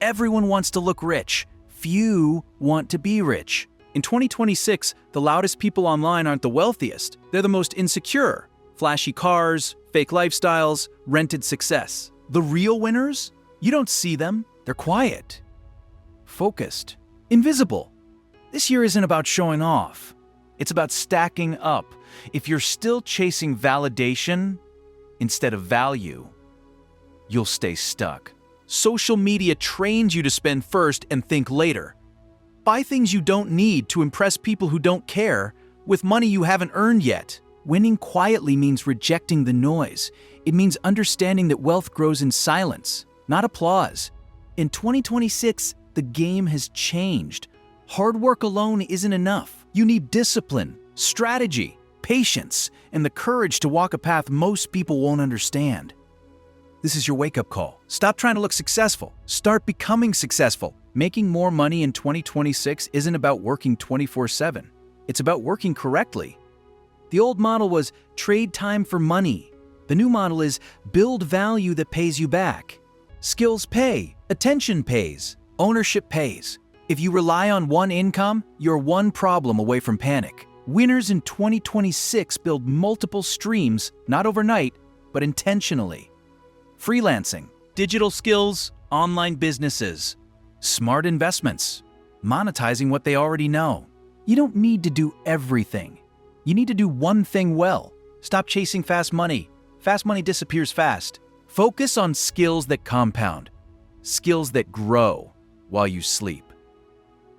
Everyone wants to look rich. Few want to be rich. In 2026, the loudest people online aren't the wealthiest. They're the most insecure. Flashy cars, fake lifestyles, rented success. The real winners? You don't see them. They're quiet, focused, invisible. This year isn't about showing off. It's about stacking up. If you're still chasing validation instead of value, you'll stay stuck. Social media trains you to spend first and think later. Buy things you don't need to impress people who don't care with money you haven't earned yet. Winning quietly means rejecting the noise. It means understanding that wealth grows in silence, not applause. In 2026, the game has changed. Hard work alone isn't enough. You need discipline, strategy, patience, and the courage to walk a path most people won't understand. This is your wake-up call. Stop trying to look successful. Start becoming successful. Making more money in 2026 isn't about working 24/7. It's about working correctly. The old model was trade time for money. The new model is build value that pays you back. Skills pay, attention pays, ownership pays. If you rely on one income, you're one problem away from panic. Winners in 2026 build multiple streams, not overnight, but intentionally. Freelancing, digital skills, online businesses, smart investments, monetizing what they already know. You don't need to do everything. You need to do one thing well. Stop chasing fast money. Fast money disappears fast. Focus on skills that compound, skills that grow while you sleep,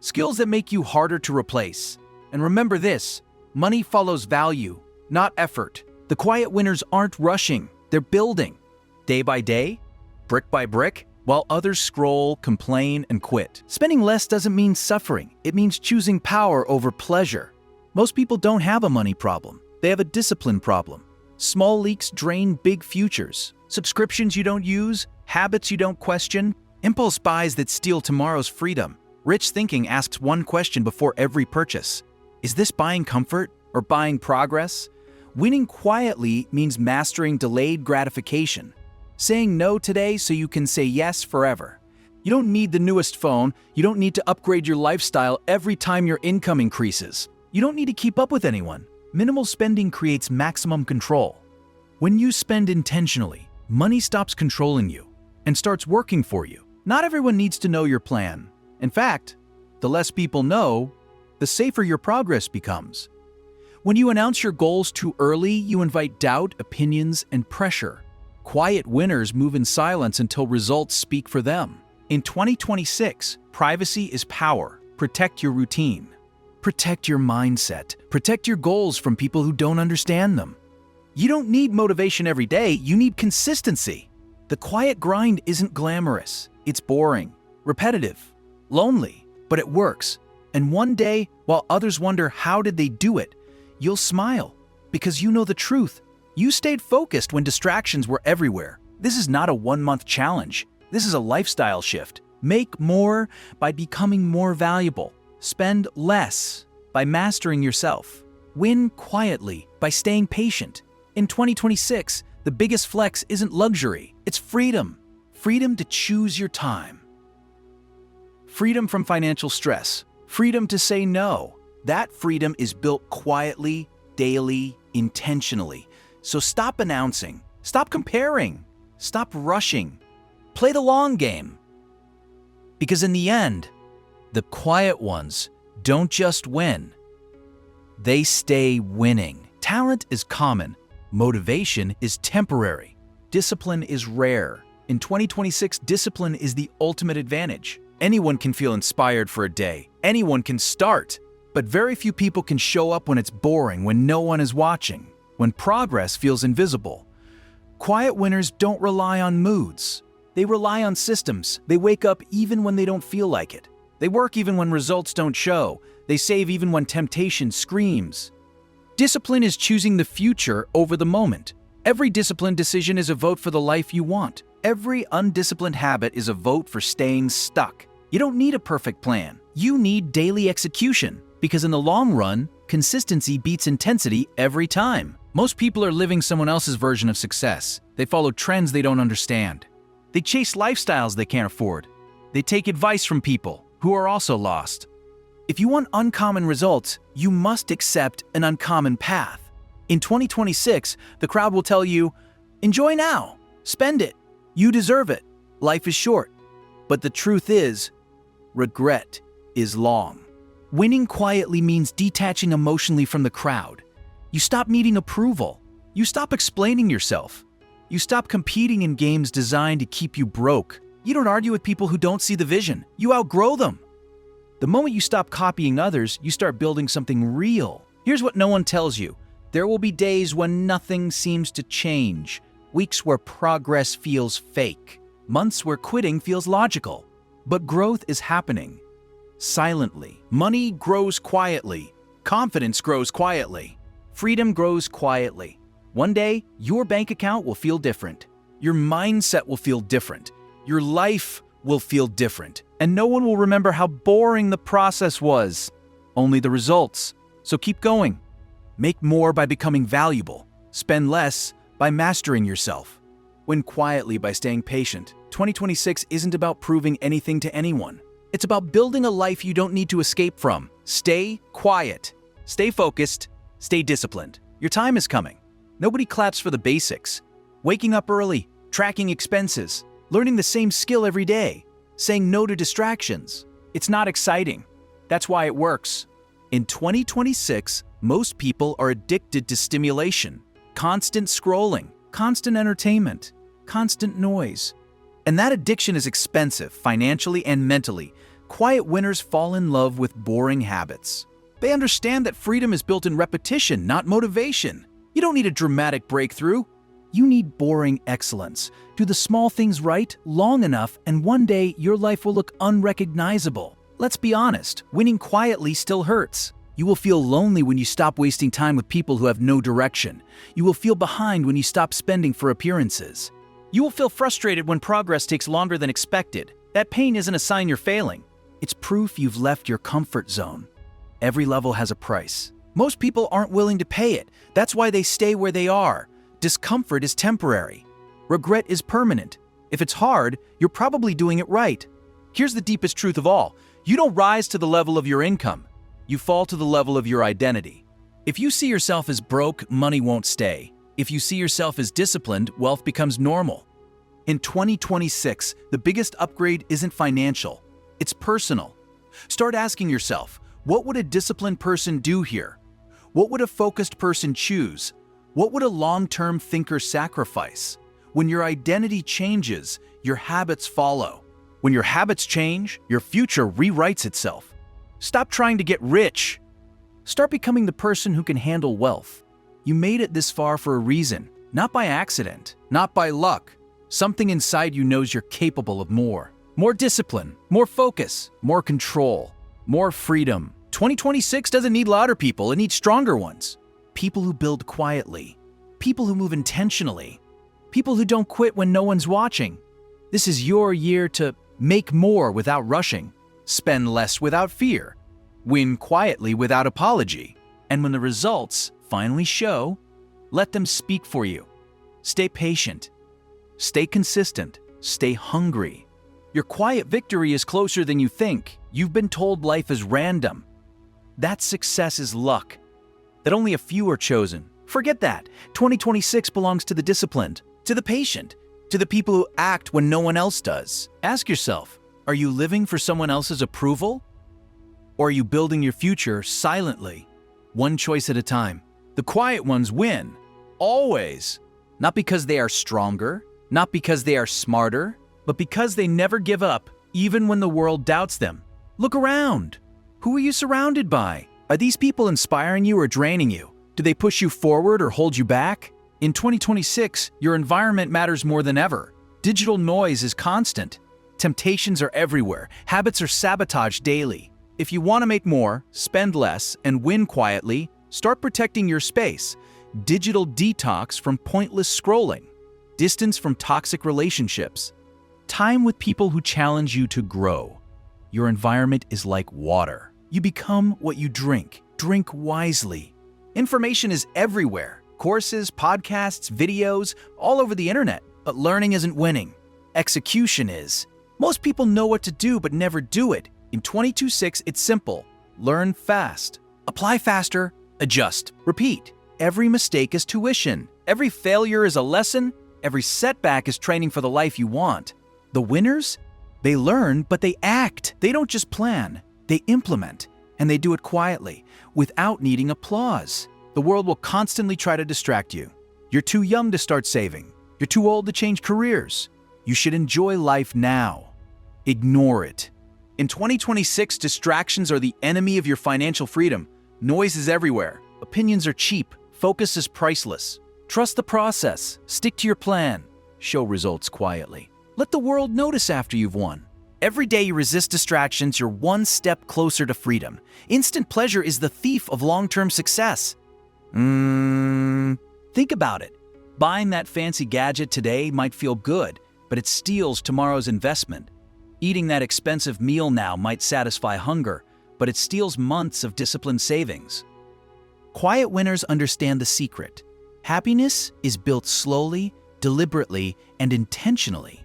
skills that make you harder to replace. And remember this, money follows value, not effort. The quiet winners aren't rushing, they're building. Day by day, brick by brick, while others scroll, complain, and quit. Spending less doesn't mean suffering. It means choosing power over pleasure. Most people don't have a money problem. They have a discipline problem. Small leaks drain big futures. Subscriptions you don't use, habits you don't question, impulse buys that steal tomorrow's freedom. Rich thinking asks one question before every purchase. Is this buying comfort or buying progress? Winning quietly means mastering delayed gratification. Saying no today so you can say yes forever. You don't need the newest phone. You don't need to upgrade your lifestyle every time your income increases. You don't need to keep up with anyone. Minimal spending creates maximum control. When you spend intentionally, money stops controlling you and starts working for you. Not everyone needs to know your plan. In fact, the less people know, the safer your progress becomes. When you announce your goals too early, you invite doubt, opinions, and pressure. Quiet winners move in silence until results speak for them. In 2026, privacy is power. Protect your routine. Protect your mindset. Protect your goals from people who don't understand them. You don't need motivation every day, you need consistency. The quiet grind isn't glamorous. It's boring, repetitive, lonely, but it works. And one day, while others wonder how did they do it, you'll smile because you know the truth. You stayed focused when distractions were everywhere. This is not a one-month challenge. This is a lifestyle shift. Make more by becoming more valuable. Spend less by mastering yourself. Win quietly by staying patient. In 2026, the biggest flex isn't luxury, it's freedom. Freedom to choose your time. Freedom from financial stress. Freedom to say no. That freedom is built quietly, daily, intentionally. So stop announcing, stop comparing, stop rushing. Play the long game. Because in the end, the quiet ones don't just win, they stay winning. Talent is common, motivation is temporary, discipline is rare. In 2026, discipline is the ultimate advantage. Anyone can feel inspired for a day, anyone can start, but very few people can show up when it's boring, when no one is watching, when progress feels invisible. Quiet winners don't rely on moods. They rely on systems. They wake up even when they don't feel like it. They work even when results don't show. They save even when temptation screams. Discipline is choosing the future over the moment. Every disciplined decision is a vote for the life you want. Every undisciplined habit is a vote for staying stuck. You don't need a perfect plan. You need daily execution. Because in the long run, consistency beats intensity every time. Most people are living someone else's version of success. They follow trends they don't understand. They chase lifestyles they can't afford. They take advice from people who are also lost. If you want uncommon results, you must accept an uncommon path. In 2026, the crowd will tell you, enjoy now, spend it, you deserve it, life is short. But the truth is, regret is long. Winning quietly means detaching emotionally from the crowd. You stop needing approval. You stop explaining yourself. You stop competing in games designed to keep you broke. You don't argue with people who don't see the vision. You outgrow them. The moment you stop copying others, you start building something real. Here's what no one tells you. There will be days when nothing seems to change. Weeks where progress feels fake. Months where quitting feels logical. But growth is happening. Silently. Money grows quietly. Confidence grows quietly. Freedom grows quietly. One day, your bank account will feel different. Your mindset will feel different. Your life will feel different. And no one will remember how boring the process was. Only the results. So keep going. Make more by becoming valuable. Spend less by mastering yourself. Win quietly by staying patient. 2026 isn't about proving anything to anyone. It's about building a life you don't need to escape from. Stay quiet. Stay focused. Stay disciplined. Your time is coming. Nobody claps for the basics. Waking up early, tracking expenses, learning the same skill every day, saying no to distractions. It's not exciting. That's why it works. In 2026, most people are addicted to stimulation, constant scrolling, constant entertainment, constant noise. And that addiction is expensive, financially and mentally. Quiet winners fall in love with boring habits. They understand that freedom is built in repetition, not motivation. You don't need a dramatic breakthrough. You need boring excellence. Do the small things right long enough, and one day your life will look unrecognizable. Let's be honest, winning quietly still hurts. You will feel lonely when you stop wasting time with people who have no direction. You will feel behind when you stop spending for appearances. You will feel frustrated when progress takes longer than expected. That pain isn't a sign you're failing. It's proof you've left your comfort zone. Every level has a price. Most people aren't willing to pay it. That's why they stay where they are. Discomfort is temporary. Regret is permanent. If it's hard, you're probably doing it right. Here's the deepest truth of all. You don't rise to the level of your income. You fall to the level of your identity. If you see yourself as broke, money won't stay. If you see yourself as disciplined, wealth becomes normal. In 2026, the biggest upgrade isn't financial. It's personal. Start asking yourself, what would a disciplined person do here? What would a focused person choose? What would a long-term thinker sacrifice? When your identity changes, your habits follow. When your habits change, your future rewrites itself. Stop trying to get rich. Start becoming the person who can handle wealth. You made it this far for a reason, not by accident, not by luck. Something inside you knows you're capable of more. More discipline, more focus, more control, more freedom. 2026 doesn't need louder people, it needs stronger ones. People who build quietly. People who move intentionally. People who don't quit when no one's watching. This is your year to make more without rushing. Spend less without fear. Win quietly without apology. And when the results finally show, let them speak for you. Stay patient. Stay consistent. Stay hungry. Your quiet victory is closer than you think. You've been told life is random. That success is luck. That only a few are chosen. Forget that. 2026 belongs to the disciplined, to the patient, to the people who act when no one else does. Ask yourself, are you living for someone else's approval? Or are you building your future silently, one choice at a time? The quiet ones win. Always. Not because they are stronger, not because they are smarter, but because they never give up, even when the world doubts them. Look around. Who are you surrounded by? Are these people inspiring you or draining you? Do they push you forward or hold you back? In 2026, your environment matters more than ever. Digital noise is constant. Temptations are everywhere. Habits are sabotaged daily. If you want to make more, spend less, and win quietly, start protecting your space. Digital detox from pointless scrolling. Distance from toxic relationships. Time with people who challenge you to grow. Your environment is like water. You become what you drink. Drink wisely. Information is everywhere. Courses, podcasts, videos, all over the internet. But learning isn't winning. Execution is. Most people know what to do but never do it. In 2026, it's simple. Learn fast. Apply faster. Adjust. Repeat. Every mistake is tuition. Every failure is a lesson. Every setback is training for the life you want. The winners? They learn, but they act. They don't just plan. They implement. And they do it quietly, without needing applause. The world will constantly try to distract you. You're too young to start saving. You're too old to change careers. You should enjoy life now. Ignore it. In 2026, distractions are the enemy of your financial freedom. Noise is everywhere. Opinions are cheap. Focus is priceless. Trust the process. Stick to your plan. Show results quietly. Let the world notice after you've won. Every day you resist distractions, you're one step closer to freedom. Instant pleasure is the thief of long-term success. Think about it. Buying that fancy gadget today might feel good, but it steals tomorrow's investment. Eating that expensive meal now might satisfy hunger, but it steals months of disciplined savings. Quiet winners understand the secret. Happiness is built slowly, deliberately, and intentionally.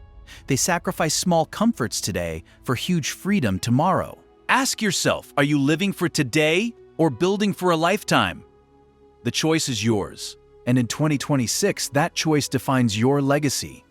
They sacrifice small comforts today for huge freedom tomorrow. Ask yourself, are you living for today or building for a lifetime? The choice is yours. And in 2026, that choice defines your legacy.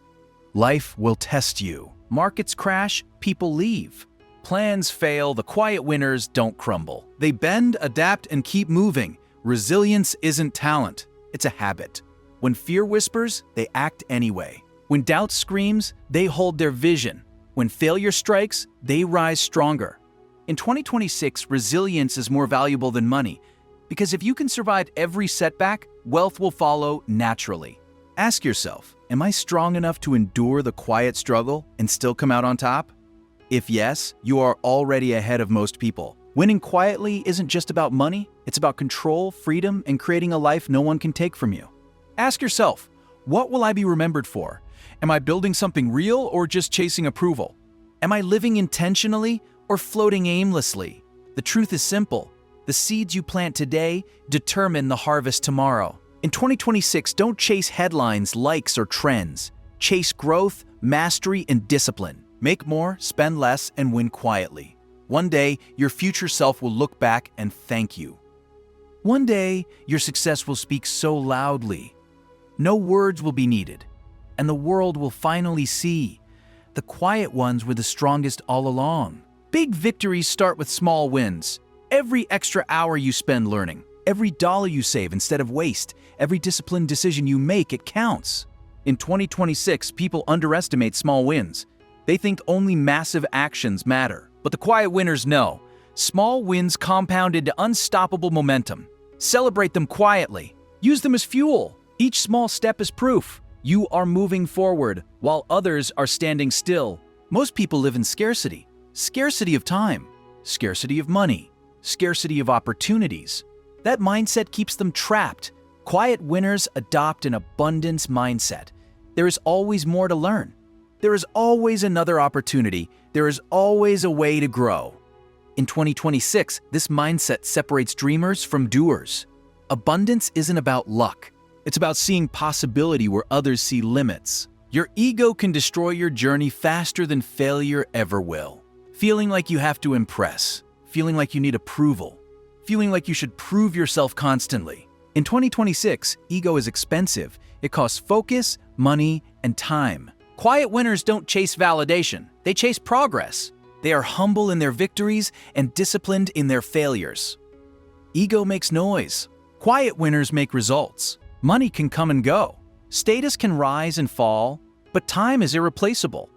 Life will test you. Markets crash, people leave. Plans fail, the quiet winners don't crumble. They bend, adapt, and keep moving. Resilience isn't talent, it's a habit. When fear whispers, they act anyway. When doubt screams, they hold their vision. When failure strikes, they rise stronger. In 2026, resilience is more valuable than money, because if you can survive every setback, wealth will follow naturally. Ask yourself, am I strong enough to endure the quiet struggle and still come out on top? If yes, you are already ahead of most people. Winning quietly isn't just about money, it's about control, freedom, and creating a life no one can take from you. Ask yourself, what will I be remembered for? Am I building something real or just chasing approval? Am I living intentionally or floating aimlessly? The truth is simple. The seeds you plant today determine the harvest tomorrow. In 2026, don't chase headlines, likes, or trends. Chase growth, mastery, and discipline. Make more, spend less, and win quietly. One day, your future self will look back and thank you. One day, your success will speak so loudly. No words will be needed, and the world will finally see. The quiet ones were the strongest all along. Big victories start with small wins. Every extra hour you spend learning, every dollar you save instead of waste, every disciplined decision you make, it counts. In 2026, people underestimate small wins. They think only massive actions matter. But the quiet winners know. Small wins compound into unstoppable momentum. Celebrate them quietly. Use them as fuel. Each small step is proof. You are moving forward, while others are standing still. Most people live in scarcity. Scarcity of time. Scarcity of money. Scarcity of opportunities. That mindset keeps them trapped. Quiet winners adopt an abundance mindset. There is always more to learn. There is always another opportunity. There is always a way to grow. In 2026, this mindset separates dreamers from doers. Abundance isn't about luck. It's about seeing possibility where others see limits. Your ego can destroy your journey faster than failure ever will. Feeling like you have to impress. Feeling like you need approval. Feeling like you should prove yourself constantly. In 2026, ego is expensive. It costs focus, money, and time. Quiet winners don't chase validation. They chase progress. They are humble in their victories and disciplined in their failures. Ego makes noise. Quiet winners make results. Money can come and go. Status can rise and fall, but time is irreplaceable.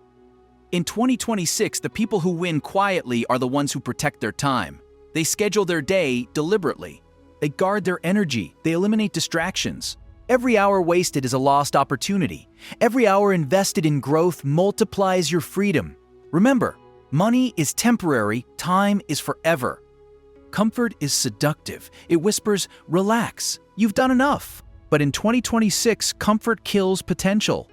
In 2026, the people who win quietly are the ones who protect their time. They schedule their day deliberately. They guard their energy. They eliminate distractions. Every hour wasted is a lost opportunity. Every hour invested in growth multiplies your freedom. Remember, money is temporary, time is forever. Comfort is seductive. It whispers, relax, you've done enough. But in 2026, comfort kills potential.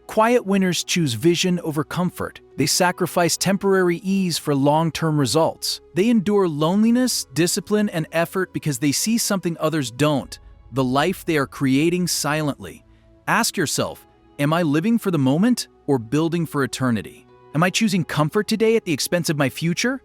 Quiet winners choose vision over comfort. They sacrifice temporary ease for long-term results. They endure loneliness, discipline, and effort because they see something others don't, the life they are creating silently. Ask yourself, am I living for the moment or building for eternity? Am I choosing comfort today at the expense of my future?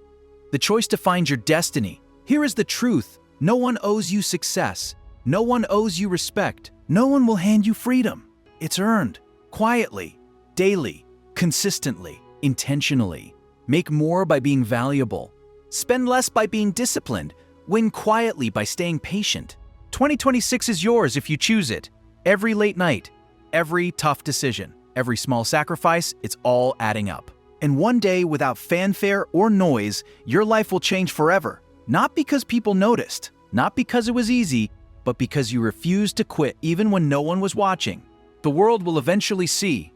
The choice defines your destiny. Here is the truth. No one owes you success. No one owes you respect. No one will hand you freedom. It's earned. Quietly, daily, consistently, intentionally. Make more by being valuable. Spend less by being disciplined. Win quietly by staying patient. 2026 is yours if you choose it. Every late night, every tough decision, every small sacrifice, it's all adding up. And one day, without fanfare or noise, your life will change forever. Not because people noticed, not because it was easy, but because you refused to quit even when no one was watching. The world will eventually see.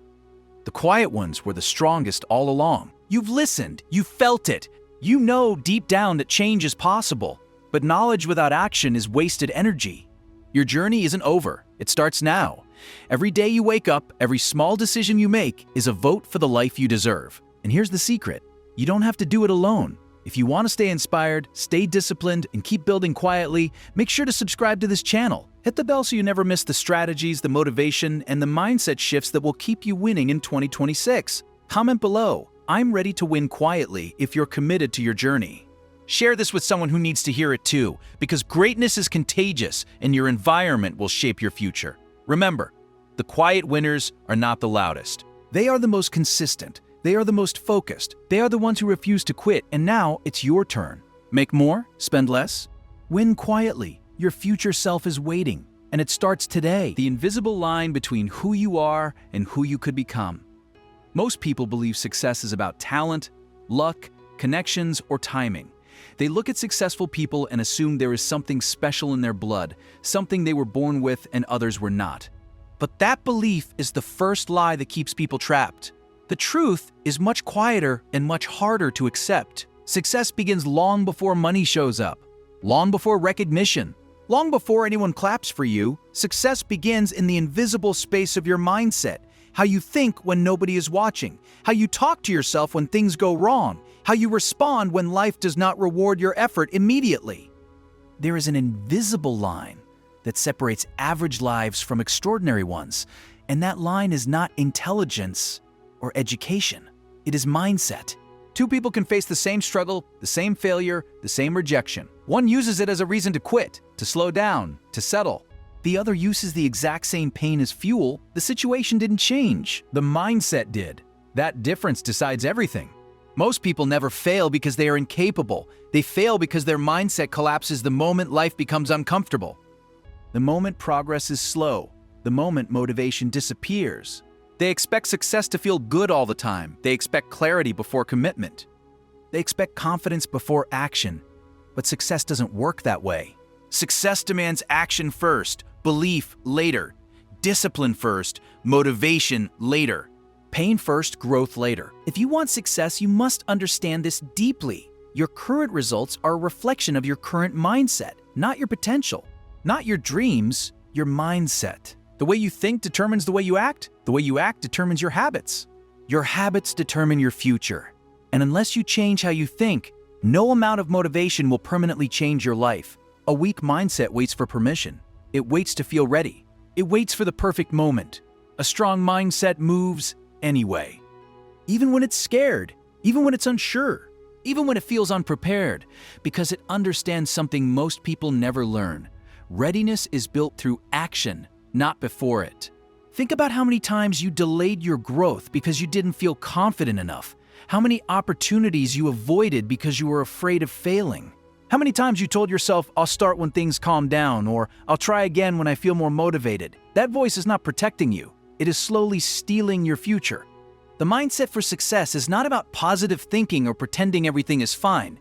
The quiet ones were the strongest all along. You've listened, you felt it. You know deep down that change is possible. But knowledge without action is wasted energy. Your journey isn't over. It starts now. Every day you wake up, every small decision you make is a vote for the life you deserve. And here's the secret. You don't have to do it alone. If you want to stay inspired, stay disciplined, and keep building quietly, make sure to subscribe to this channel. Hit the bell so you never miss the strategies, the motivation, and the mindset shifts that will keep you winning in 2026. Comment below, I'm ready to win quietly if you're committed to your journey. Share this with someone who needs to hear it too, because greatness is contagious and your environment will shape your future. Remember, the quiet winners are not the loudest. They are the most consistent. They are the most focused. They are the ones who refuse to quit, and now it's your turn. Make more, spend less, win quietly. Your future self is waiting, and it starts today. The invisible line between who you are and who you could become. Most people believe success is about talent, luck, connections, or timing. They look at successful people and assume there is something special in their blood, something they were born with and others were not. But that belief is the first lie that keeps people trapped. The truth is much quieter and much harder to accept. Success begins long before money shows up, long before recognition, long before anyone claps for you. Success begins in the invisible space of your mindset, how you think when nobody is watching, how you talk to yourself when things go wrong, how you respond when life does not reward your effort immediately. There is an invisible line that separates average lives from extraordinary ones, and that line is not intelligence or education. It is mindset. Two people can face the same struggle, the same failure, the same rejection. One uses it as a reason to quit, to slow down, to settle. The other uses the exact same pain as fuel. The situation didn't change. The mindset did. That difference decides everything. Most people never fail because they are incapable. They fail because their mindset collapses the moment life becomes uncomfortable. The moment progress is slow. The moment motivation disappears. They expect success to feel good all the time. They expect clarity before commitment. They expect confidence before action. But success doesn't work that way. Success demands action first, belief later, discipline first, motivation later, pain first, growth later. If you want success, you must understand this deeply. Your current results are a reflection of your current mindset, not your potential, not your dreams, your mindset. The way you think determines the way you act. The way you act determines your habits. Your habits determine your future. And unless you change how you think, no amount of motivation will permanently change your life. A weak mindset waits for permission. It waits to feel ready. It waits for the perfect moment. A strong mindset moves anyway. Even when it's scared, even when it's unsure, even when it feels unprepared, because it understands something most people never learn. Readiness is built through action, not before it. Think about how many times you delayed your growth because you didn't feel confident enough. How many opportunities you avoided because you were afraid of failing. How many times you told yourself, I'll start when things calm down, or I'll try again when I feel more motivated. That voice is not protecting you. It is slowly stealing your future. The mindset for success is not about positive thinking or pretending everything is fine.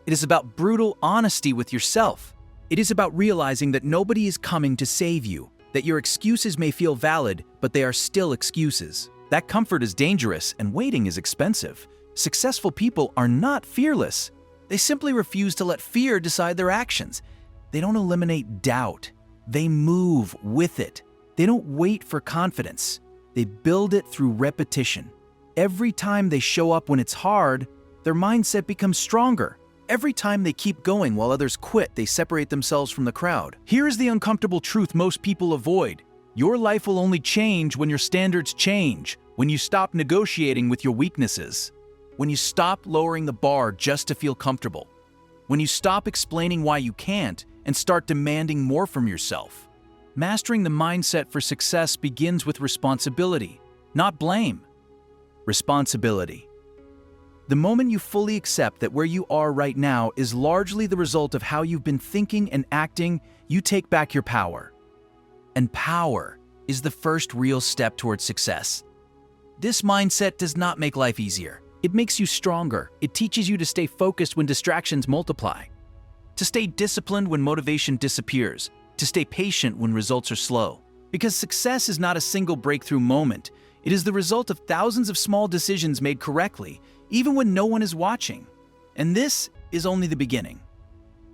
It is about brutal honesty with yourself. It is about realizing that nobody is coming to save you, that your excuses may feel valid, but they are still excuses. That comfort is dangerous and waiting is expensive. Successful people are not fearless. They simply refuse to let fear decide their actions. They don't eliminate doubt. They move with it. They don't wait for confidence. They build it through repetition. Every time they show up when it's hard, their mindset becomes stronger. Every time they keep going while others quit, they separate themselves from the crowd. Here is the uncomfortable truth most people avoid. Your life will only change when your standards change. when you stop negotiating with your weaknesses, when you stop lowering the bar just to feel comfortable, when you stop explaining why you can't and start demanding more from yourself. Mastering the mindset for success begins with responsibility, not blame. Responsibility. The moment you fully accept that where you are right now is largely the result of how you've been thinking and acting, you take back your power. And power is the first real step towards success. This mindset does not make life easier. It makes you stronger. It teaches you to stay focused when distractions multiply, to stay disciplined when motivation disappears, to stay patient when results are slow. Because success is not a single breakthrough moment. It is the result of thousands of small decisions made correctly, even when no one is watching. And this is only the beginning.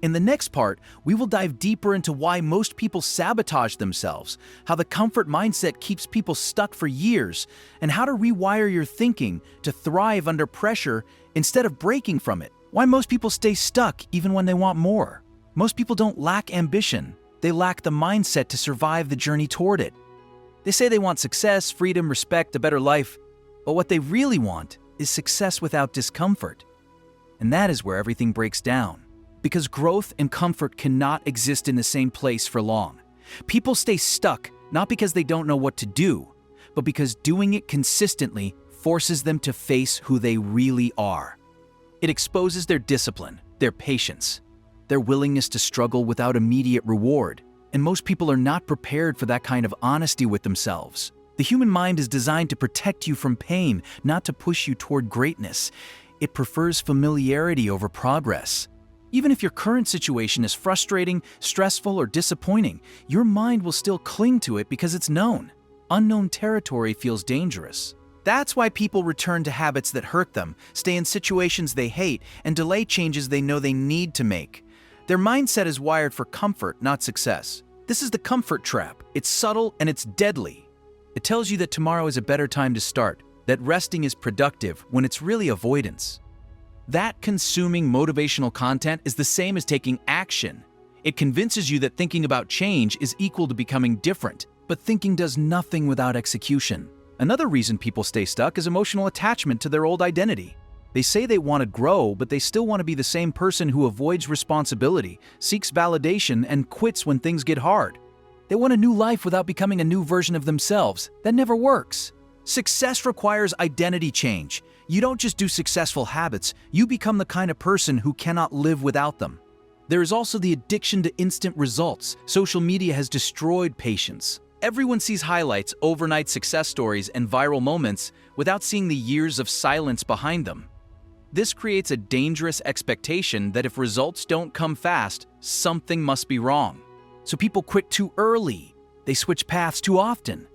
In the next part, we will dive deeper into why most people sabotage themselves, how the comfort mindset keeps people stuck for years, and how to rewire your thinking to thrive under pressure instead of breaking from it. Why most people stay stuck even when they want more. Most people don't lack ambition. They lack the mindset to survive the journey toward it. They say they want success, freedom, respect, a better life, but what they really want is success without discomfort. And that is where everything breaks down. Because growth and comfort cannot exist in the same place for long. People stay stuck not because they don't know what to do, but because doing it consistently forces them to face who they really are. It exposes their discipline, their patience, their willingness to struggle without immediate reward. And most people are not prepared for that kind of honesty with themselves. The human mind is designed to protect you from pain, not to push you toward greatness. It prefers familiarity over progress. Even if your current situation is frustrating, stressful, or disappointing, your mind will still cling to it because it's known. Unknown territory feels dangerous. That's why people return to habits that hurt them, stay in situations they hate, and delay changes they know they need to make. Their mindset is wired for comfort, not success. This is the comfort trap. It's subtle and it's deadly. It tells you that tomorrow is a better time to start, that resting is productive when it's really avoidance. That consuming motivational content is the same as taking action. It convinces you that thinking about change is equal to becoming different, but thinking does nothing without execution. Another reason people stay stuck is emotional attachment to their old identity. They say they want to grow, but they still want to be the same person who avoids responsibility, seeks validation, and quits when things get hard. They want a new life without becoming a new version of themselves. That never works. Success requires identity change. You don't just do successful habits, you become the kind of person who cannot live without them. There is also the addiction to instant results. Social media has destroyed patience. Everyone sees highlights, overnight success stories, and viral moments without seeing the years of silence behind them. This creates a dangerous expectation that if results don't come fast, something must be wrong. So people quit too early. They switch paths too often.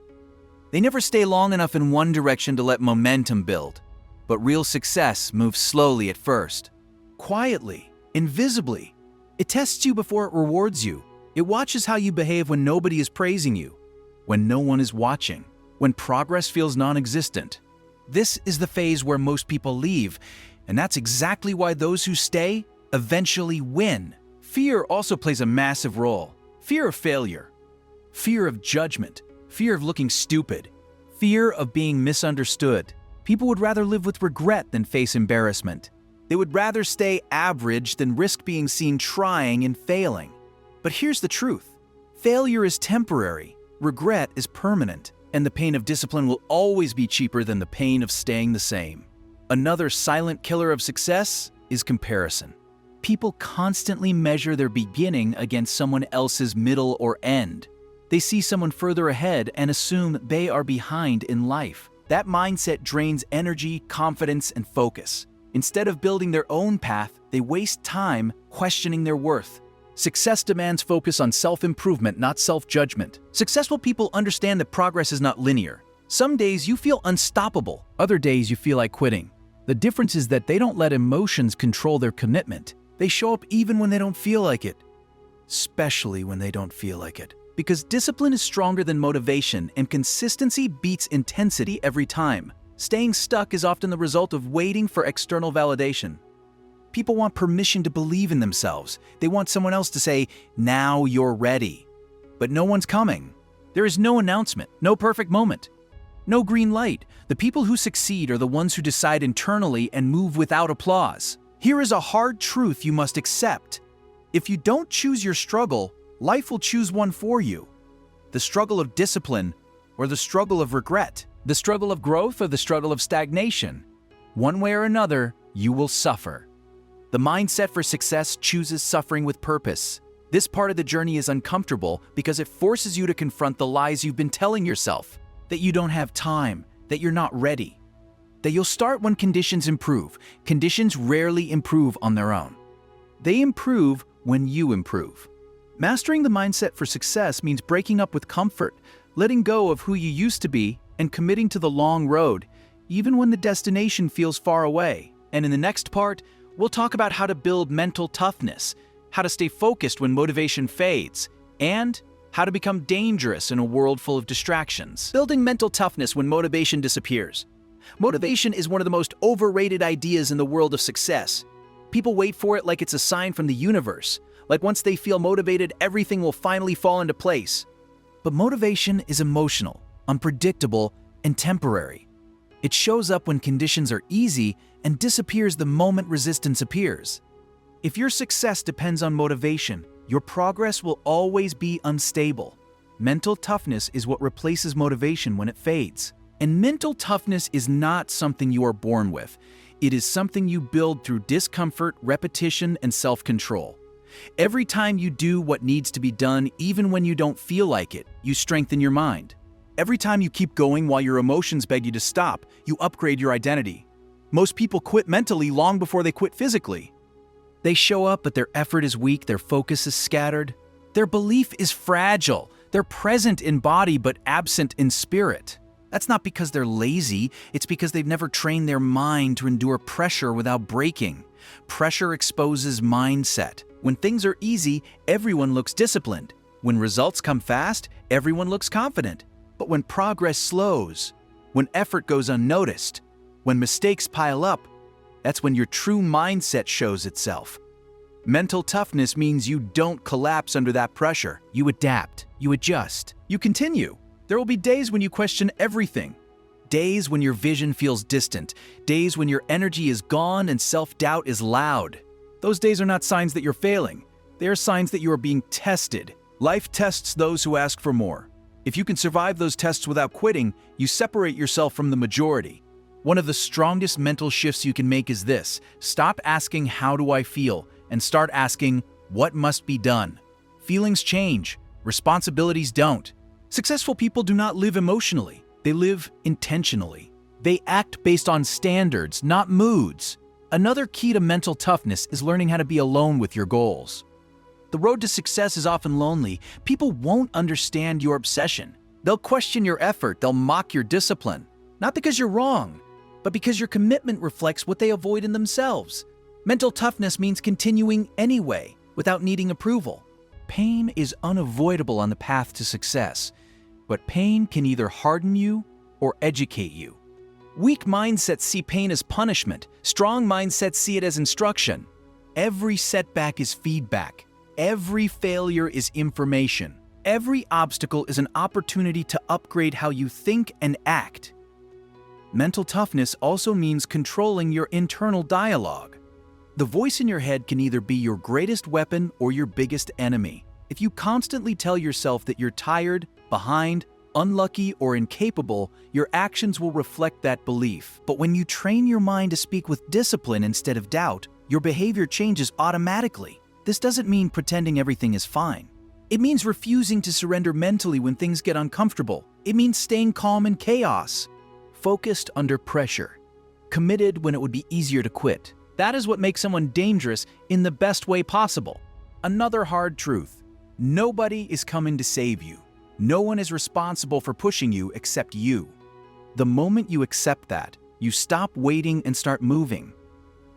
They never stay long enough in one direction to let momentum build. But real success moves slowly at first. Quietly, invisibly. It tests you before it rewards you. It watches how you behave when nobody is praising you, when no one is watching, when progress feels non-existent. This is the phase where most people leave, and that's exactly why those who stay eventually win. Fear also plays a massive role. Fear of failure, fear of judgment, fear of looking stupid, fear of being misunderstood. People would rather live with regret than face embarrassment. They would rather stay average than risk being seen trying and failing. But here's the truth. Failure is temporary, regret is permanent, and the pain of discipline will always be cheaper than the pain of staying the same. Another silent killer of success is comparison. People constantly measure their beginning against someone else's middle or end. They see someone further ahead and assume they are behind in life. That mindset drains energy, confidence, and focus. Instead of building their own path, they waste time questioning their worth. Success demands focus on self-improvement, not self-judgment. Successful people understand that progress is not linear. Some days you feel unstoppable, other days you feel like quitting. The difference is that they don't let emotions control their commitment. They show up even when they don't feel like it, especially when they don't feel like it. Because discipline is stronger than motivation, and consistency beats intensity every time. Staying stuck is often the result of waiting for external validation. People want permission to believe in themselves. They want someone else to say, "Now you're ready." But no one's coming. There is no announcement, no perfect moment. No green light. The people who succeed are the ones who decide internally and move without applause. Here is a hard truth you must accept. If you don't choose your struggle, life will choose one for you. The struggle of discipline or the struggle of regret. The struggle of growth or the struggle of stagnation. One way or another, you will suffer. The mindset for success chooses suffering with purpose. This part of the journey is uncomfortable because it forces you to confront the lies you've been telling yourself. That you don't have time, that you're not ready. That you'll start when conditions improve. Conditions rarely improve on their own. They improve when you improve. Mastering the mindset for success means breaking up with comfort, letting go of who you used to be, and committing to the long road, even when the destination feels far away. And in the next part, we'll talk about how to build mental toughness, how to stay focused when motivation fades, and how to become dangerous in a world full of distractions. Building mental toughness when motivation disappears. Motivation is one of the most overrated ideas in the world of success. People wait for it like it's a sign from the universe, like once they feel motivated, everything will finally fall into place. But motivation is emotional, unpredictable, and temporary. It shows up when conditions are easy and disappears the moment resistance appears. If your success depends on motivation, your progress will always be unstable. Mental toughness is what replaces motivation when it fades. And mental toughness is not something you are born with. It is something you build through discomfort, repetition, and self-control. Every time you do what needs to be done, even when you don't feel like it, you strengthen your mind. Every time you keep going while your emotions beg you to stop, you upgrade your identity. Most people quit mentally long before they quit physically. They show up, but their effort is weak, their focus is scattered. Their belief is fragile. They're present in body, but absent in spirit. That's not because they're lazy, it's because they've never trained their mind to endure pressure without breaking. Pressure exposes mindset. When things are easy, everyone looks disciplined. When results come fast, everyone looks confident. But when progress slows, when effort goes unnoticed, when mistakes pile up, that's when your true mindset shows itself. Mental toughness means you don't collapse under that pressure. You adapt, you adjust, you continue. There will be days when you question everything. Days when your vision feels distant. Days when your energy is gone and self-doubt is loud. Those days are not signs that you're failing. They are signs that you are being tested. Life tests those who ask for more. If you can survive those tests without quitting, you separate yourself from the majority. One of the strongest mental shifts you can make is this: stop asking, "How do I feel?" and start asking, "What must be done?" Feelings change, responsibilities don't. Successful people do not live emotionally, they live intentionally. They act based on standards, not moods. Another key to mental toughness is learning how to be alone with your goals. The road to success is often lonely. People won't understand your obsession. They'll question your effort, they'll mock your discipline. Not because you're wrong, but because your commitment reflects what they avoid in themselves. Mental toughness means continuing anyway, without needing approval. Pain is unavoidable on the path to success, but pain can either harden you or educate you. Weak mindsets see pain as punishment. Strong mindsets see it as instruction. Every setback is feedback. Every failure is information. Every obstacle is an opportunity to upgrade how you think and act. Mental toughness also means controlling your internal dialogue. The voice in your head can either be your greatest weapon or your biggest enemy. If you constantly tell yourself that you're tired, behind, unlucky, or incapable, your actions will reflect that belief. But when you train your mind to speak with discipline instead of doubt, your behavior changes automatically. This doesn't mean pretending everything is fine. It means refusing to surrender mentally when things get uncomfortable. It means staying calm in chaos, focused under pressure, committed when it would be easier to quit. That is what makes someone dangerous in the best way possible. Another hard truth: nobody is coming to save you. No one is responsible for pushing you except you. The moment you accept that, you stop waiting and start moving.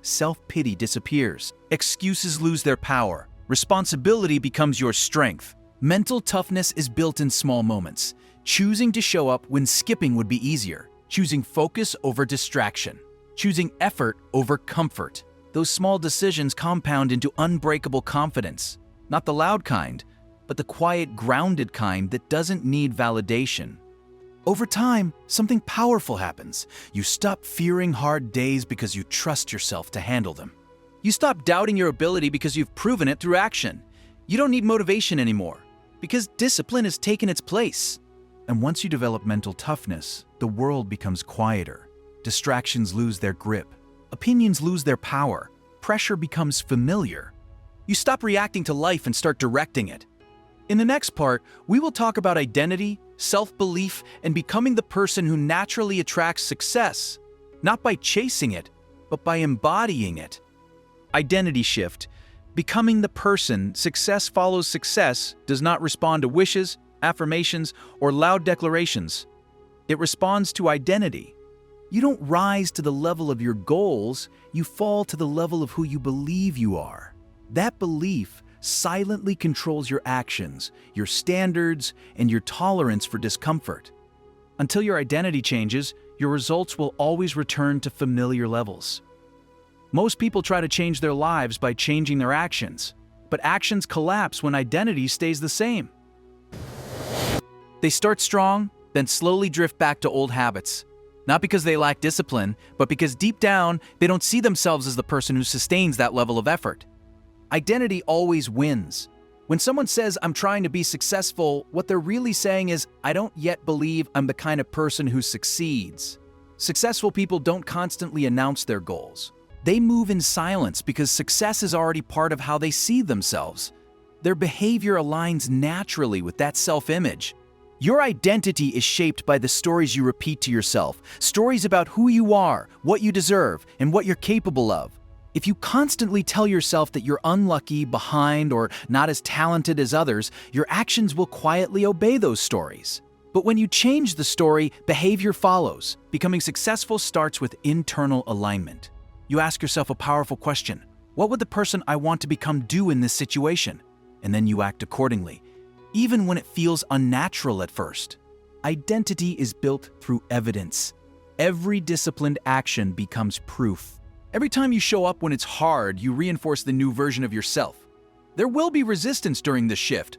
Self-pity disappears. Excuses lose their power. Responsibility becomes your strength. Mental toughness is built in small moments. Choosing to show up when skipping would be easier. Choosing focus over distraction. Choosing effort over comfort. Those small decisions compound into unbreakable confidence. Not the loud kind, but the quiet, grounded kind that doesn't need validation. Over time, something powerful happens. You stop fearing hard days because you trust yourself to handle them. You stop doubting your ability because you've proven it through action. You don't need motivation anymore because discipline has taken its place. And once you develop mental toughness, the world becomes quieter. Distractions lose their grip. Opinions lose their power. Pressure becomes familiar. You stop reacting to life and start directing it. In the next part, we will talk about identity, self-belief, and becoming the person who naturally attracts success, not by chasing it, but by embodying it. Identity shift. Becoming the person success follows success does not respond to wishes, affirmations, or loud declarations. It responds to identity. You don't rise to the level of your goals, you fall to the level of who you believe you are. That belief silently controls your actions, your standards, and your tolerance for discomfort. Until your identity changes, your results will always return to familiar levels. Most people try to change their lives by changing their actions, but actions collapse when identity stays the same. They start strong, then slowly drift back to old habits. Not because they lack discipline, but because deep down, they don't see themselves as the person who sustains that level of effort. Identity always wins. When someone says, "I'm trying to be successful," what they're really saying is, "I don't yet believe I'm the kind of person who succeeds." Successful people don't constantly announce their goals. They move in silence because success is already part of how they see themselves. Their behavior aligns naturally with that self-image. Your identity is shaped by the stories you repeat to yourself, stories about who you are, what you deserve, and what you're capable of. If you constantly tell yourself that you're unlucky, behind, or not as talented as others, your actions will quietly obey those stories. But when you change the story, behavior follows. Becoming successful starts with internal alignment. You ask yourself a powerful question: what would the person I want to become do in this situation? And then you act accordingly, even when it feels unnatural at first. Identity is built through evidence. Every disciplined action becomes proof. Every time you show up when it's hard, you reinforce the new version of yourself. There will be resistance during this shift.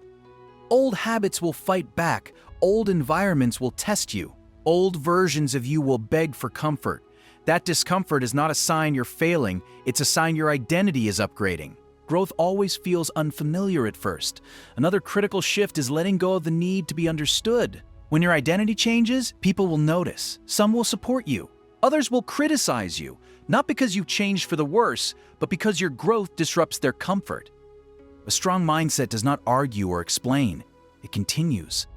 Old habits will fight back. Old environments will test you. Old versions of you will beg for comfort. That discomfort is not a sign you're failing, it's a sign your identity is upgrading. Growth always feels unfamiliar at first. Another critical shift is letting go of the need to be understood. When your identity changes, people will notice. Some will support you. Others will criticize you, not because you've changed for the worse, but because your growth disrupts their comfort. A strong mindset does not argue or explain. It continues.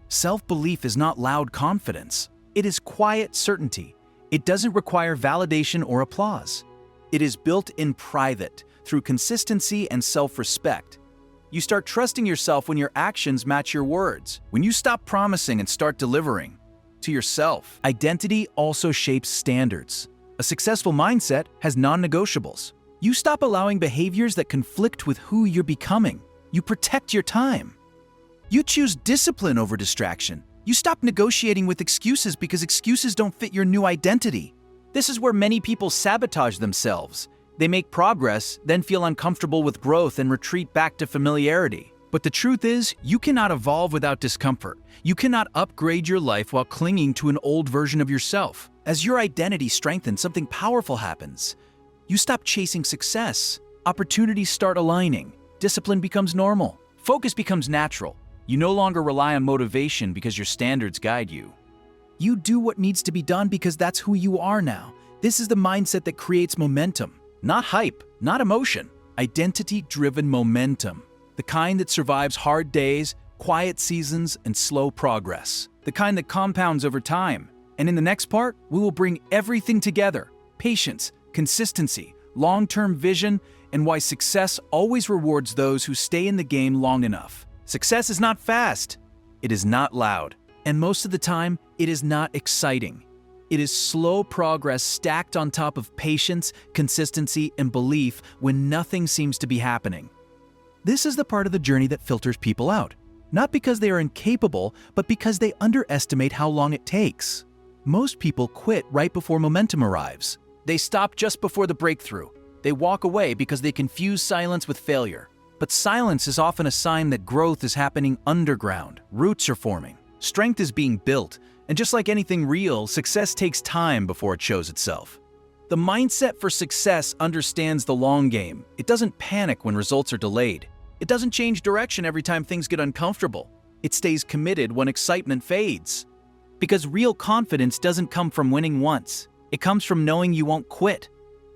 Self-belief is not loud confidence. It is quiet certainty. It doesn't require validation or applause. It is built in private, through consistency and self-respect. You start trusting yourself when your actions match your words, when you stop promising and start delivering. To yourself. Identity also shapes standards. A successful mindset has non-negotiables. You stop allowing behaviors that conflict with who you're becoming. You protect your time. You choose discipline over distraction. You stop negotiating with excuses because excuses don't fit your new identity. This is where many people sabotage themselves. They make progress, then feel uncomfortable with growth and retreat back to familiarity. But the truth is, you cannot evolve without discomfort. You cannot upgrade your life while clinging to an old version of yourself. As your identity strengthens, something powerful happens. You stop chasing success. Opportunities start aligning. Discipline becomes normal. Focus becomes natural. You no longer rely on motivation because your standards guide you. You do what needs to be done because that's who you are now. This is the mindset that creates momentum. Not hype, not emotion. Identity-driven momentum. The kind that survives hard days, quiet seasons, and slow progress. The kind that compounds over time. And in the next part, we will bring everything together. Patience, consistency, long-term vision, and why success always rewards those who stay in the game long enough. Success is not fast. It is not loud. And most of the time, it is not exciting. It is slow progress stacked on top of patience, consistency, and belief when nothing seems to be happening. This is the part of the journey that filters people out. Not because they are incapable, but because they underestimate how long it takes. Most people quit right before momentum arrives. They stop just before the breakthrough. They walk away because they confuse silence with failure. But silence is often a sign that growth is happening underground. Roots are forming. Strength is being built. And just like anything real, success takes time before it shows itself. The mindset for success understands the long game. It doesn't panic when results are delayed. It doesn't change direction every time things get uncomfortable. It stays committed when excitement fades. Because real confidence doesn't come from winning once. It comes from knowing you won't quit.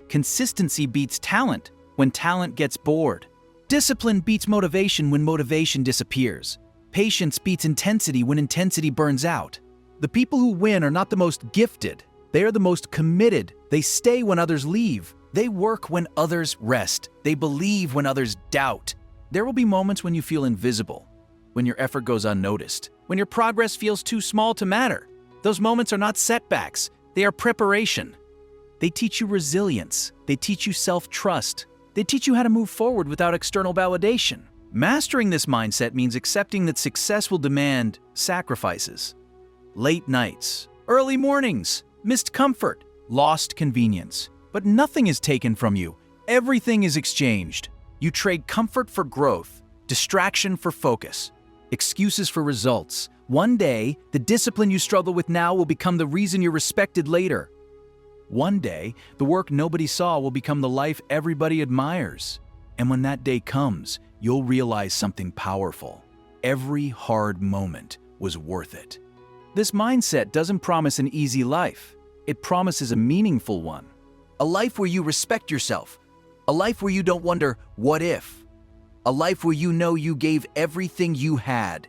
Consistency beats talent when talent gets bored. Discipline beats motivation when motivation disappears. Patience beats intensity when intensity burns out. The people who win are not the most gifted. They are the most committed. They stay when others leave. They work when others rest. They believe when others doubt. There will be moments when you feel invisible, when your effort goes unnoticed, when your progress feels too small to matter. Those moments are not setbacks. They are preparation. They teach you resilience. They teach you self-trust. They teach you how to move forward without external validation. Mastering this mindset means accepting that success will demand sacrifices. Late nights, early mornings, missed comfort, lost convenience. But nothing is taken from you. Everything is exchanged. You trade comfort for growth, distraction for focus, excuses for results. One day, the discipline you struggle with now will become the reason you're respected later. One day, the work nobody saw will become the life everybody admires. And when that day comes, you'll realize something powerful. Every hard moment was worth it. This mindset doesn't promise an easy life. It promises a meaningful one. A life where you respect yourself. A life where you don't wonder, what if? A life where you know you gave everything you had.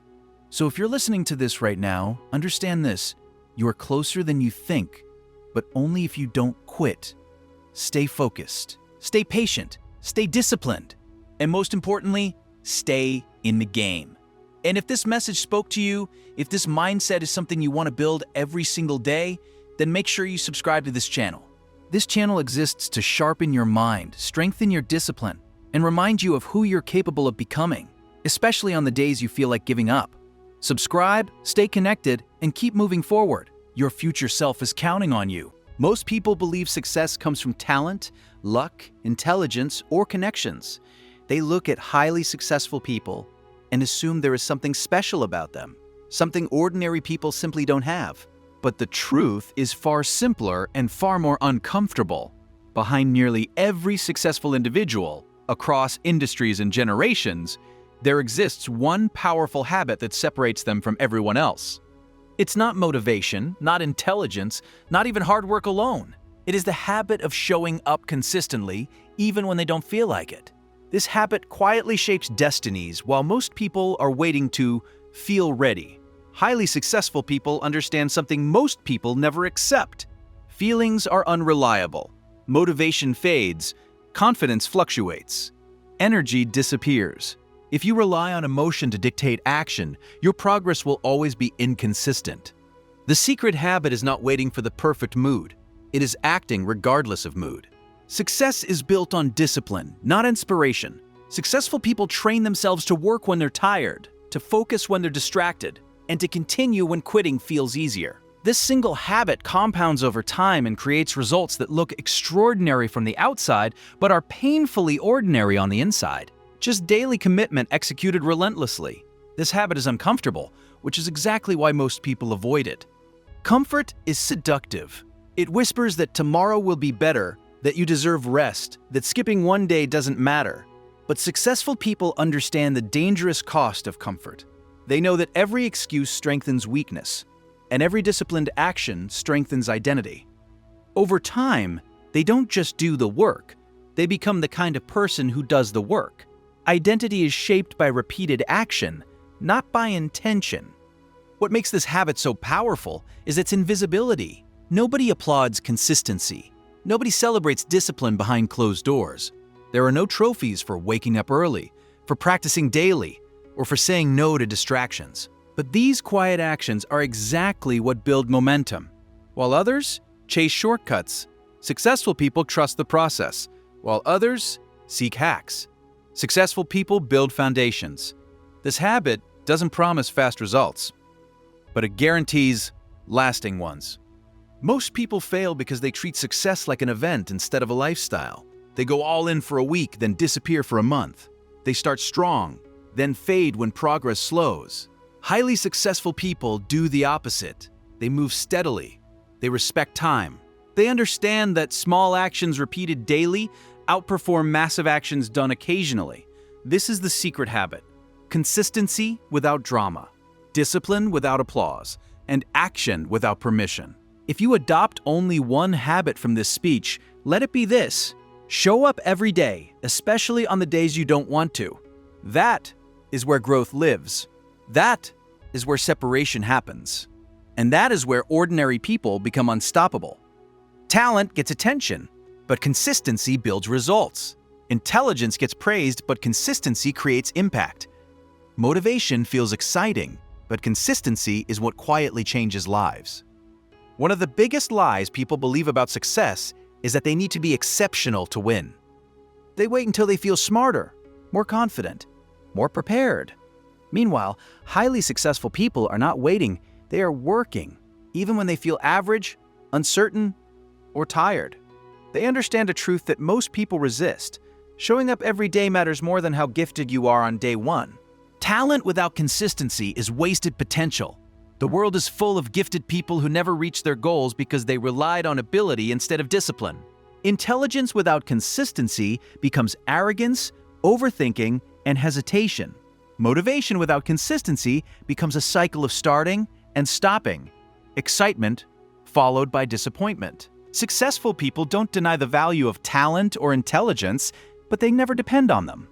So if you're listening to this right now, understand this. You are closer than you think, but only if you don't quit. Stay focused, stay patient, stay disciplined, and most importantly, stay in the game. And if this message spoke to you, if this mindset is something you want to build every single day, then make sure you subscribe to this channel. This channel exists to sharpen your mind, strengthen your discipline, and remind you of who you're capable of becoming, especially on the days you feel like giving up. Subscribe, stay connected, and keep moving forward. Your future self is counting on you. Most people believe success comes from talent, luck, intelligence, or connections. They look at highly successful people and assume there is something special about them, something ordinary people simply don't have. But the truth is far simpler and far more uncomfortable. Behind nearly every successful individual, across industries and generations, there exists one powerful habit that separates them from everyone else. It's not motivation, not intelligence, not even hard work alone. It is the habit of showing up consistently, even when they don't feel like it. This habit quietly shapes destinies while most people are waiting to feel ready. Highly successful people understand something most people never accept. Feelings are unreliable. Motivation fades. Confidence fluctuates. Energy disappears. If you rely on emotion to dictate action, your progress will always be inconsistent. The secret habit is not waiting for the perfect mood. It is acting regardless of mood. Success is built on discipline, not inspiration. Successful people train themselves to work when they're tired, to focus when they're distracted, and to continue when quitting feels easier. This single habit compounds over time and creates results that look extraordinary from the outside, but are painfully ordinary on the inside. Just daily commitment executed relentlessly. This habit is uncomfortable, which is exactly why most people avoid it. Comfort is seductive. It whispers that tomorrow will be better, that you deserve rest, that skipping one day doesn't matter. But successful people understand the dangerous cost of comfort. They know that every excuse strengthens weakness, and every disciplined action strengthens identity. Over time, they don't just do the work, they become the kind of person who does the work. Identity is shaped by repeated action, not by intention. What makes this habit so powerful is its invisibility. Nobody applauds consistency. Nobody celebrates discipline behind closed doors. There are no trophies for waking up early, for practicing daily, or for saying no to distractions. But these quiet actions are exactly what build momentum. While others chase shortcuts, successful people trust the process, while others seek hacks. Successful people build foundations. This habit doesn't promise fast results, but it guarantees lasting ones. Most people fail because they treat success like an event instead of a lifestyle. They go all in for a week, then disappear for a month. They start strong, then fade when progress slows. Highly successful people do the opposite. They move steadily. They respect time. They understand that small actions repeated daily outperform massive actions done occasionally. This is the secret habit. Consistency without drama, discipline without applause, and action without permission. If you adopt only one habit from this speech, let it be this: show up every day, especially on the days you don't want to. That is where growth lives. That is where separation happens. And that is where ordinary people become unstoppable. Talent gets attention, but consistency builds results. Intelligence gets praised, but consistency creates impact. Motivation feels exciting, but consistency is what quietly changes lives. One of the biggest lies people believe about success is that they need to be exceptional to win. They wait until they feel smarter, more confident, more prepared. Meanwhile, highly successful people are not waiting, they are working, even when they feel average, uncertain, or tired. They understand a truth that most people resist. Showing up every day matters more than how gifted you are on day one. Talent without consistency is wasted potential. The world is full of gifted people who never reach their goals because they relied on ability instead of discipline. Intelligence without consistency becomes arrogance, overthinking, and hesitation. Motivation without consistency becomes a cycle of starting and stopping, excitement followed by disappointment. Successful people don't deny the value of talent or intelligence, but they never depend on them.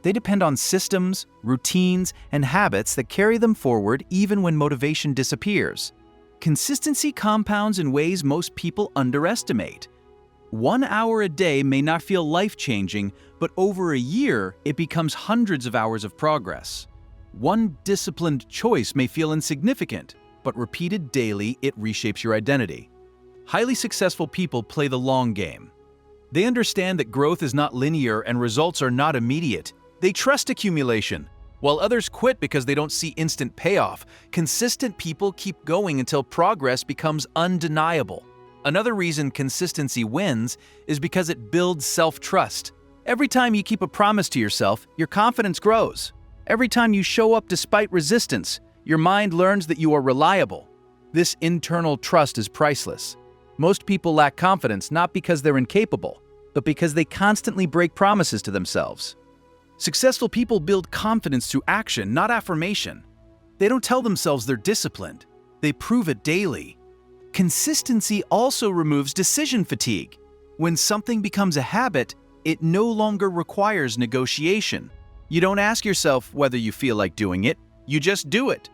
They depend on systems, routines, and habits that carry them forward even when motivation disappears. Consistency compounds in ways most people underestimate. 1 hour a day may not feel life-changing, but over a year, it becomes hundreds of hours of progress. One disciplined choice may feel insignificant, but repeated daily, it reshapes your identity. Highly successful people play the long game. They understand that growth is not linear and results are not immediate. They trust accumulation. While others quit because they don't see instant payoff, consistent people keep going until progress becomes undeniable. Another reason consistency wins is because it builds self-trust. Every time you keep a promise to yourself, your confidence grows. Every time you show up despite resistance, your mind learns that you are reliable. This internal trust is priceless. Most people lack confidence not because they're incapable, but because they constantly break promises to themselves. Successful people build confidence through action, not affirmation. They don't tell themselves they're disciplined. They prove it daily. Consistency also removes decision fatigue. When something becomes a habit, it no longer requires negotiation. You don't ask yourself whether you feel like doing it, you just do it.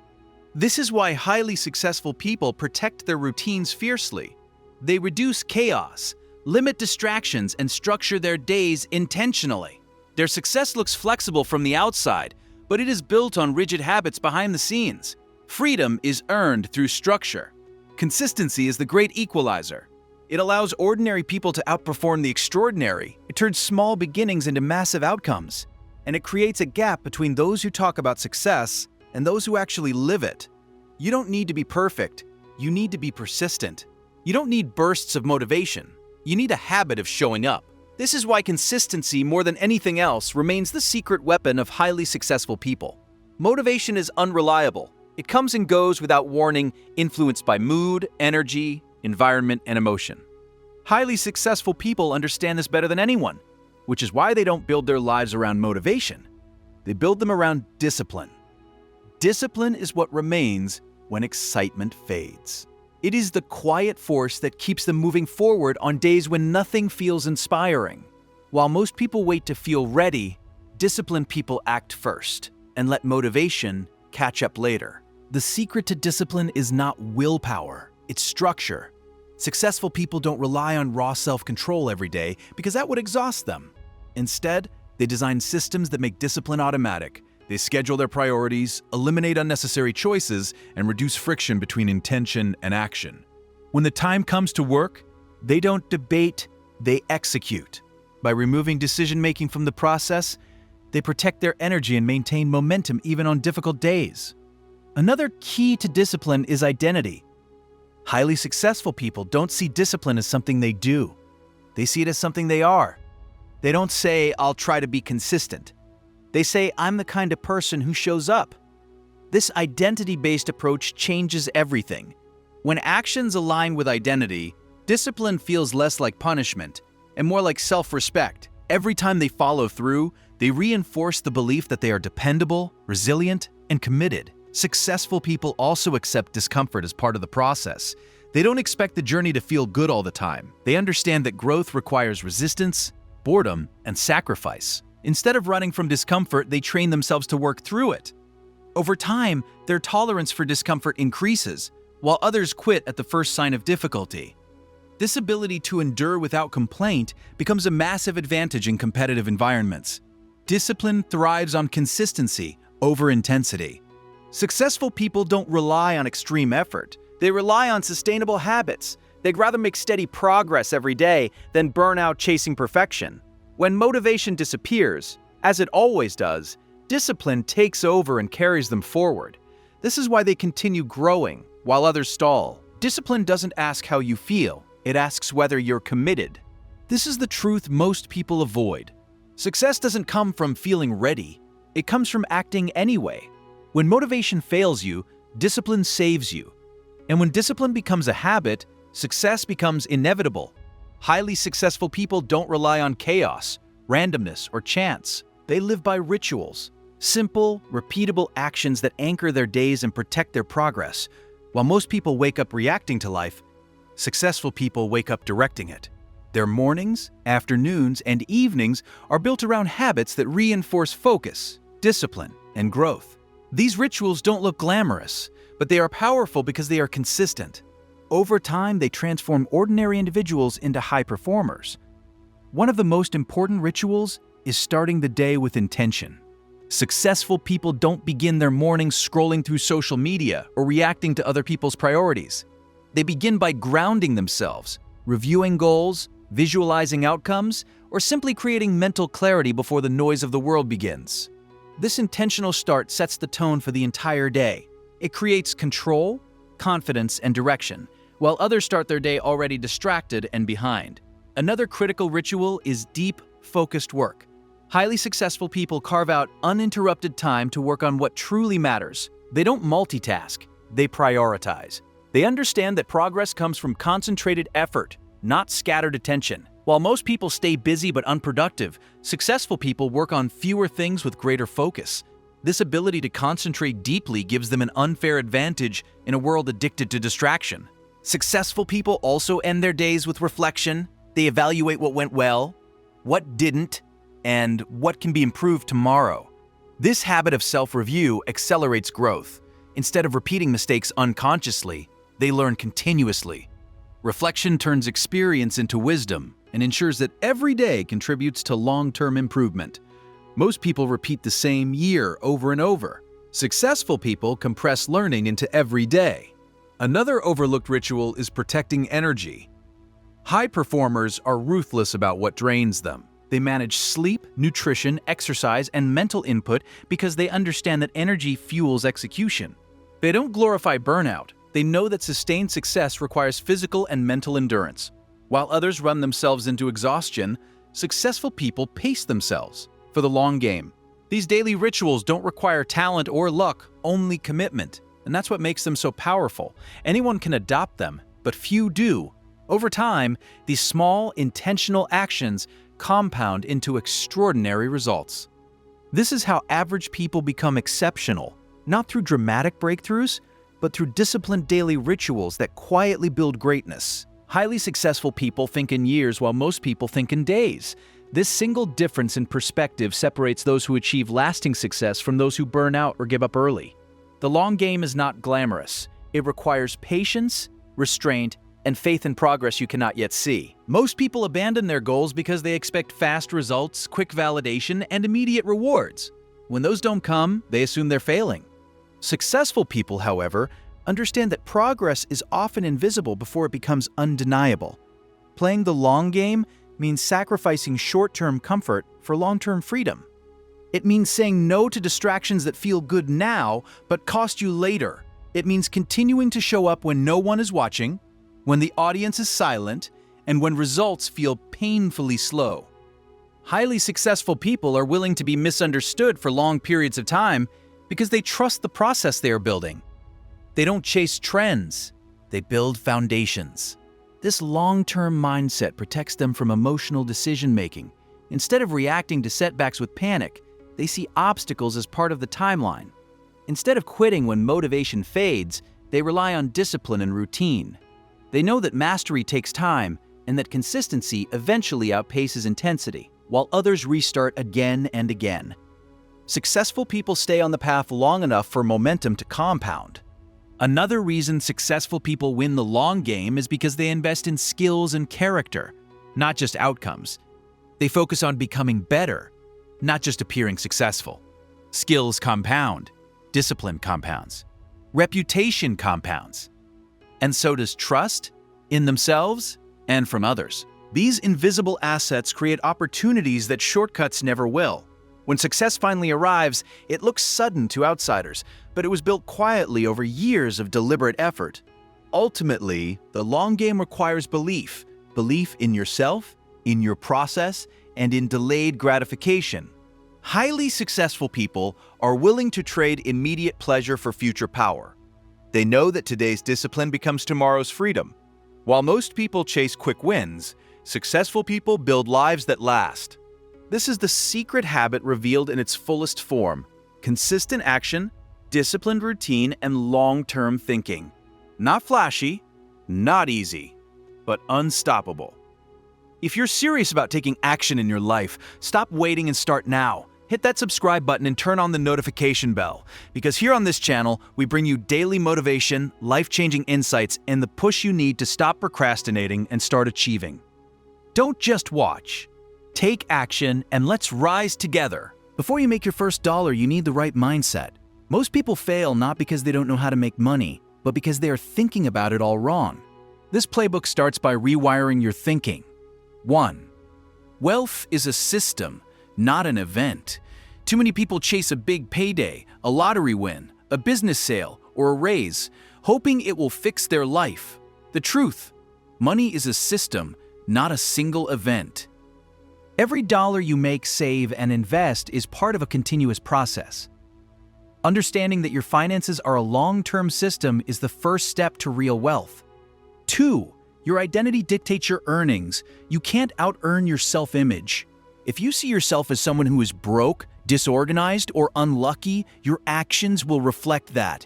This is why highly successful people protect their routines fiercely. They reduce chaos, limit distractions, and structure their days intentionally. Their success looks flexible from the outside, but it is built on rigid habits behind the scenes. Freedom is earned through structure. Consistency is the great equalizer. It allows ordinary people to outperform the extraordinary. It turns small beginnings into massive outcomes. And it creates a gap between those who talk about success and those who actually live it. You don't need to be perfect. You need to be persistent. You don't need bursts of motivation. You need a habit of showing up. This is why consistency, more than anything else, remains the secret weapon of highly successful people. Motivation is unreliable. It comes and goes without warning, influenced by mood, energy, environment, and emotion. Highly successful people understand this better than anyone, which is why they don't build their lives around motivation. They build them around discipline. Discipline is what remains when excitement fades. It is the quiet force that keeps them moving forward on days when nothing feels inspiring. While most people wait to feel ready, disciplined people act first and let motivation catch up later. The secret to discipline is not willpower, it's structure. Successful people don't rely on raw self-control every day because that would exhaust them. Instead, they design systems that make discipline automatic. They schedule their priorities, eliminate unnecessary choices, and reduce friction between intention and action. When the time comes to work, they don't debate, they execute. By removing decision-making from the process, they protect their energy and maintain momentum even on difficult days. Another key to discipline is identity. Highly successful people don't see discipline as something they do. They see it as something they are. They don't say, "I'll try to be consistent." They say, "I'm the kind of person who shows up." This identity-based approach changes everything. When actions align with identity, discipline feels less like punishment and more like self-respect. Every time they follow through, they reinforce the belief that they are dependable, resilient, and committed. Successful people also accept discomfort as part of the process. They don't expect the journey to feel good all the time. They understand that growth requires resistance, boredom, and sacrifice. Instead of running from discomfort, they train themselves to work through it. Over time, their tolerance for discomfort increases, while others quit at the first sign of difficulty. This ability to endure without complaint becomes a massive advantage in competitive environments. Discipline thrives on consistency over intensity. Successful people don't rely on extreme effort. They rely on sustainable habits. They'd rather make steady progress every day than burn out chasing perfection. When motivation disappears, as it always does, discipline takes over and carries them forward. This is why they continue growing while others stall. Discipline doesn't ask how you feel. It asks whether you're committed. This is the truth most people avoid. Success doesn't come from feeling ready. It comes from acting anyway. When motivation fails you, discipline saves you. And when discipline becomes a habit, success becomes inevitable. Highly successful people don't rely on chaos, randomness, or chance. They live by rituals, simple, repeatable actions that anchor their days and protect their progress. While most people wake up reacting to life, successful people wake up directing it. Their mornings, afternoons, and evenings are built around habits that reinforce focus, discipline, and growth. These rituals don't look glamorous, but they are powerful because they are consistent. Over time, they transform ordinary individuals into high performers. One of the most important rituals is starting the day with intention. Successful people don't begin their mornings scrolling through social media or reacting to other people's priorities. They begin by grounding themselves, reviewing goals, visualizing outcomes, or simply creating mental clarity before the noise of the world begins. This intentional start sets the tone for the entire day. It creates control, confidence, and direction, while others start their day already distracted and behind. Another critical ritual is deep, focused work. Highly successful people carve out uninterrupted time to work on what truly matters. They don't multitask, they prioritize. They understand that progress comes from concentrated effort, not scattered attention. While most people stay busy but unproductive, successful people work on fewer things with greater focus. This ability to concentrate deeply gives them an unfair advantage in a world addicted to distraction. Successful people also end their days with reflection. They evaluate what went well, what didn't, and what can be improved tomorrow. This habit of self-review accelerates growth. Instead of repeating mistakes unconsciously, they learn continuously. Reflection turns experience into wisdom and ensures that every day contributes to long-term improvement. Most people repeat the same year over and over. Successful people compress learning into every day. Another overlooked ritual is protecting energy. High performers are ruthless about what drains them. They manage sleep, nutrition, exercise, and mental input because they understand that energy fuels execution. They don't glorify burnout. They know that sustained success requires physical and mental endurance. While others run themselves into exhaustion, successful people pace themselves for the long game. These daily rituals don't require talent or luck, only commitment. And that's what makes them so powerful. Anyone can adopt them, but few do. Over time, these small, intentional actions compound into extraordinary results. This is how average people become exceptional, not through dramatic breakthroughs, but through disciplined daily rituals that quietly build greatness. Highly successful people think in years while most people think in days. This single difference in perspective separates those who achieve lasting success from those who burn out or give up early. The long game is not glamorous. It requires patience, restraint, and faith in progress you cannot yet see. Most people abandon their goals because they expect fast results, quick validation, and immediate rewards. When those don't come, they assume they're failing. Successful people, however, understand that progress is often invisible before it becomes undeniable. Playing the long game means sacrificing short-term comfort for long-term freedom. It means saying no to distractions that feel good now but cost you later. It means continuing to show up when no one is watching, when the audience is silent, and when results feel painfully slow. Highly successful people are willing to be misunderstood for long periods of time because they trust the process they are building. They don't chase trends. They build foundations. This long-term mindset protects them from emotional decision-making. Instead of reacting to setbacks with panic, they see obstacles as part of the timeline. Instead of quitting when motivation fades, they rely on discipline and routine. They know that mastery takes time and that consistency eventually outpaces intensity, while others restart again and again. Successful people stay on the path long enough for momentum to compound. Another reason successful people win the long game is because they invest in skills and character, not just outcomes. They focus on becoming better, not just appearing successful. Skills compound, discipline compounds, reputation compounds, and so does trust in themselves and from others. These invisible assets create opportunities that shortcuts never will. When success finally arrives, it looks sudden to outsiders, but it was built quietly over years of deliberate effort. Ultimately, the long game requires belief in yourself, in your process, and in delayed gratification. Highly successful people are willing to trade immediate pleasure for future power. They know that today's discipline becomes tomorrow's freedom. While most people chase quick wins, successful people build lives that last. This is the secret habit revealed in its fullest form: consistent action, disciplined routine, and long-term thinking. Not flashy, not easy, but unstoppable. If you're serious about taking action in your life, stop waiting and start now. Hit that subscribe button and turn on the notification bell, because here on this channel, we bring you daily motivation, life-changing insights, and the push you need to stop procrastinating and start achieving. Don't just watch. Take action and let's rise together. Before you make your first dollar, you need the right mindset. Most people fail not because they don't know how to make money, but because they are thinking about it all wrong. This playbook starts by rewiring your thinking. 1. Wealth is a system, not an event. Too many people chase a big payday, a lottery win, a business sale, or a raise, hoping it will fix their life. The truth: money is a system, not a single event. Every dollar you make, save, and invest is part of a continuous process. Understanding that your finances are a long-term system is the first step to real wealth. 2. Your identity dictates your earnings. You can't out-earn your self-image. If you see yourself as someone who is broke, disorganized, or unlucky, your actions will reflect that.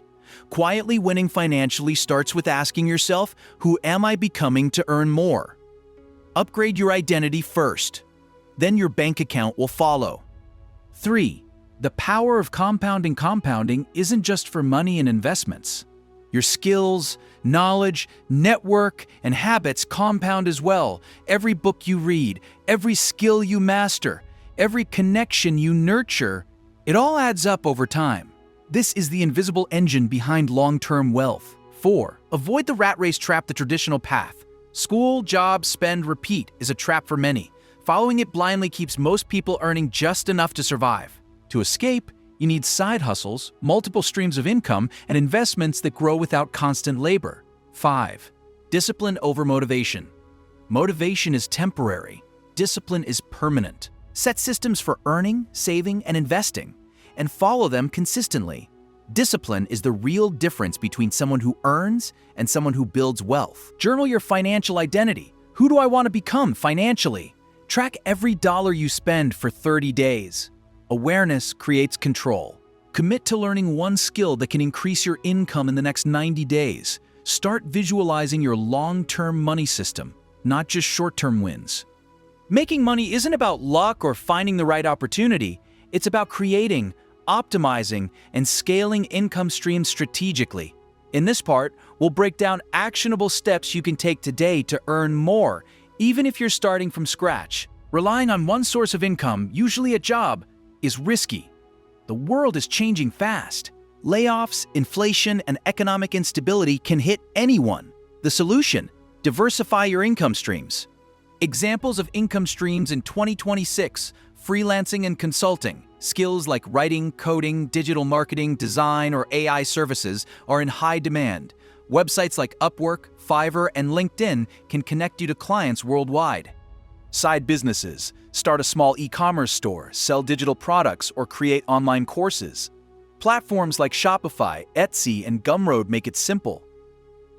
Quietly winning financially starts with asking yourself, who am I becoming to earn more? Upgrade your identity first. Then your bank account will follow. 3. The power of compounding isn't just for money and investments. Your skills, knowledge, network, and habits compound as well. Every book you read, every skill you master, every connection you nurture, it all adds up over time. This is the invisible engine behind long-term wealth. 4. Avoid the rat race trap, the traditional path. School, job, spend, repeat is a trap for many. Following it blindly keeps most people earning just enough to survive. To escape, you need side hustles, multiple streams of income, and investments that grow without constant labor. 5. Discipline over motivation. Motivation is temporary. Discipline is permanent. Set systems for earning, saving, and investing, and follow them consistently. Discipline is the real difference between someone who earns and someone who builds wealth. Journal your financial identity. Who do I want to become financially? Track every dollar you spend for 30 days. Awareness creates control. Commit to learning one skill that can increase your income in the next 90 days. Start visualizing your long-term money system, not just short-term wins. Making money isn't about luck or finding the right opportunity. It's about creating, optimizing, and scaling income streams strategically. In this part, we'll break down actionable steps you can take today to earn more, even if you're starting from scratch. Relying on one source of income, usually a job, is risky. The world is changing fast. Layoffs, inflation, and economic instability can hit anyone. The solution: diversify your income streams. Examples of income streams in 2026: freelancing and consulting. Skills like writing, coding, digital marketing, design, or AI services are in high demand. Websites like Upwork, Fiverr, and LinkedIn can connect you to clients worldwide. Side businesses: start a small e-commerce store, sell digital products, or create online courses. Platforms like Shopify, Etsy, and Gumroad make it simple.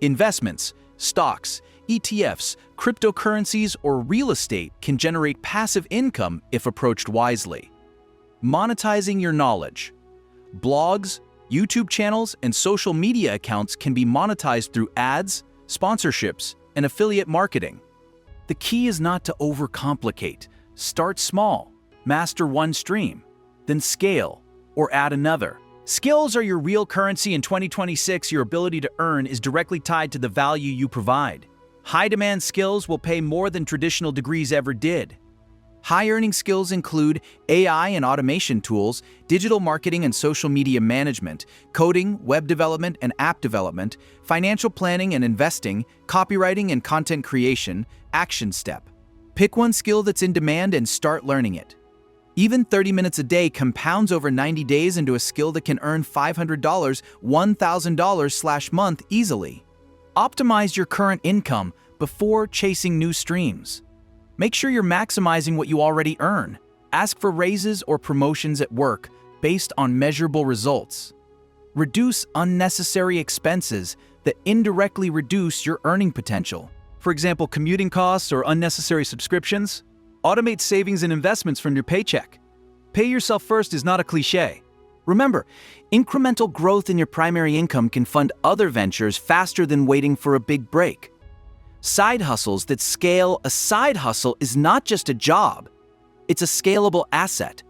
Investments, stocks, ETFs, cryptocurrencies, or real estate can generate passive income if approached wisely. Monetizing your knowledge. Blogs, YouTube channels, and social media accounts can be monetized through ads, sponsorships, and affiliate marketing. The key is not to overcomplicate. Start small, master one stream, then scale or add another. Skills are your real currency in 2026. Your ability to earn is directly tied to the value you provide. High-demand skills will pay more than traditional degrees ever did. High-earning skills include AI and automation tools, digital marketing and social media management, coding, web development and app development, financial planning and investing, copywriting and content creation. Action step. Pick one skill that's in demand and start learning it. Even 30 minutes a day compounds over 90 days into a skill that can earn $500, $1,000/month easily. Optimize your current income before chasing new streams. Make sure you're maximizing what you already earn. Ask for raises or promotions at work based on measurable results. Reduce unnecessary expenses that indirectly reduce your earning potential. For example, commuting costs or unnecessary subscriptions. Automate savings and investments from your paycheck. Pay yourself first is not a cliche. Remember, incremental growth in your primary income can fund other ventures faster than waiting for a big break. Side hustles that scale. A side hustle is not just a job. It's a scalable asset.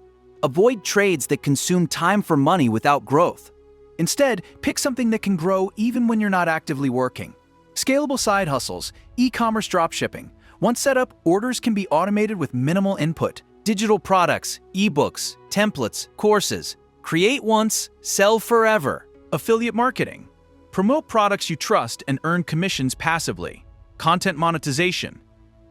Avoid trades that consume time for money without growth. Instead, pick something that can grow even when you're not actively working. Scalable side hustles, e-commerce dropshipping. Once set up, orders can be automated with minimal input. Digital products, ebooks, templates, courses. Create once, sell forever. Affiliate marketing. Promote products you trust and earn commissions passively. Content monetization.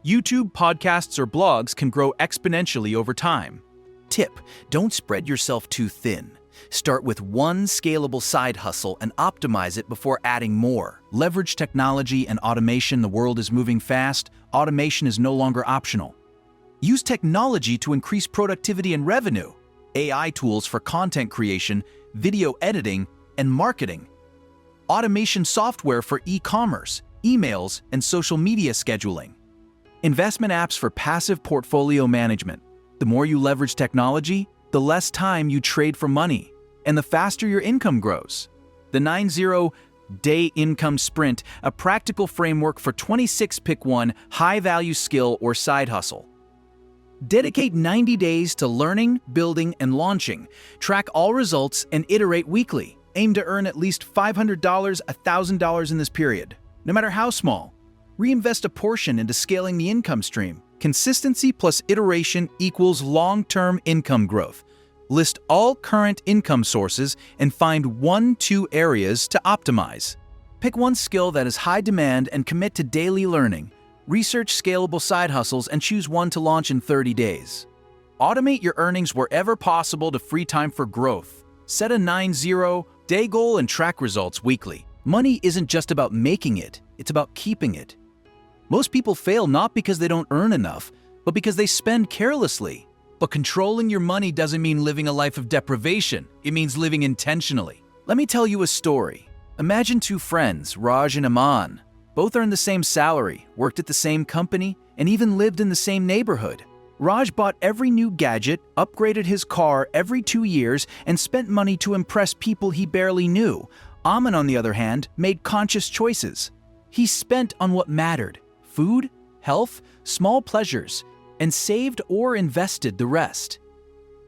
YouTube, podcasts, or blogs can grow exponentially over time. Tip: don't spread yourself too thin. Start with one scalable side hustle and optimize it before adding more. Leverage technology and automation. The world is moving fast. Automation is no longer optional. Use technology to increase productivity and revenue. AI tools for content creation, video editing, and marketing. Automation software for e-commerce, emails, and social media scheduling. Investment apps for passive portfolio management. The more you leverage technology, the less time you trade for money, and the faster your income grows. The 90-day income sprint, a practical framework for 26. Pick one high-value skill or side hustle. Dedicate 90 days to learning, building, and launching. Track all results and iterate weekly. Aim to earn at least $500, $1,000 in this period. No matter how small, reinvest a portion into scaling the income stream. Consistency plus iteration equals long-term income growth. List all current income sources and find 1-2 areas to optimize. Pick one skill that is high demand and commit to daily learning. Research scalable side hustles and choose one to launch in 30 days. Automate your earnings wherever possible to free time for growth. Set a 90-day goal and track results weekly. Money isn't just about making it, it's about keeping it. Most people fail not because they don't earn enough, but because they spend carelessly. But controlling your money doesn't mean living a life of deprivation. It means living intentionally. Let me tell you a story. Imagine two friends, Raj and Aman. Both earned the same salary, worked at the same company, and even lived in the same neighborhood. Raj bought every new gadget, upgraded his car every 2 years, and spent money to impress people he barely knew. Aman, on the other hand, made conscious choices. He spent on what mattered: food, health, small pleasures, and saved or invested the rest.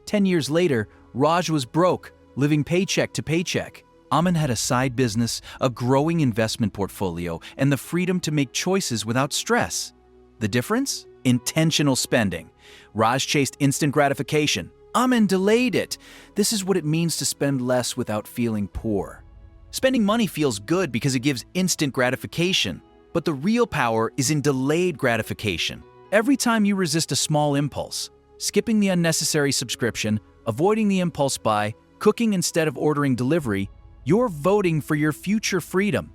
10 years later, Raj was broke, living paycheck to paycheck. Aman had a side business, a growing investment portfolio, and the freedom to make choices without stress. The difference? Intentional spending. Raj chased instant gratification. Aman delayed it. This is what it means to spend less without feeling poor. Spending money feels good because it gives instant gratification, but the real power is in delayed gratification. Every time you resist a small impulse, skipping the unnecessary subscription, avoiding the impulse buy, cooking instead of ordering delivery, you're voting for your future freedom.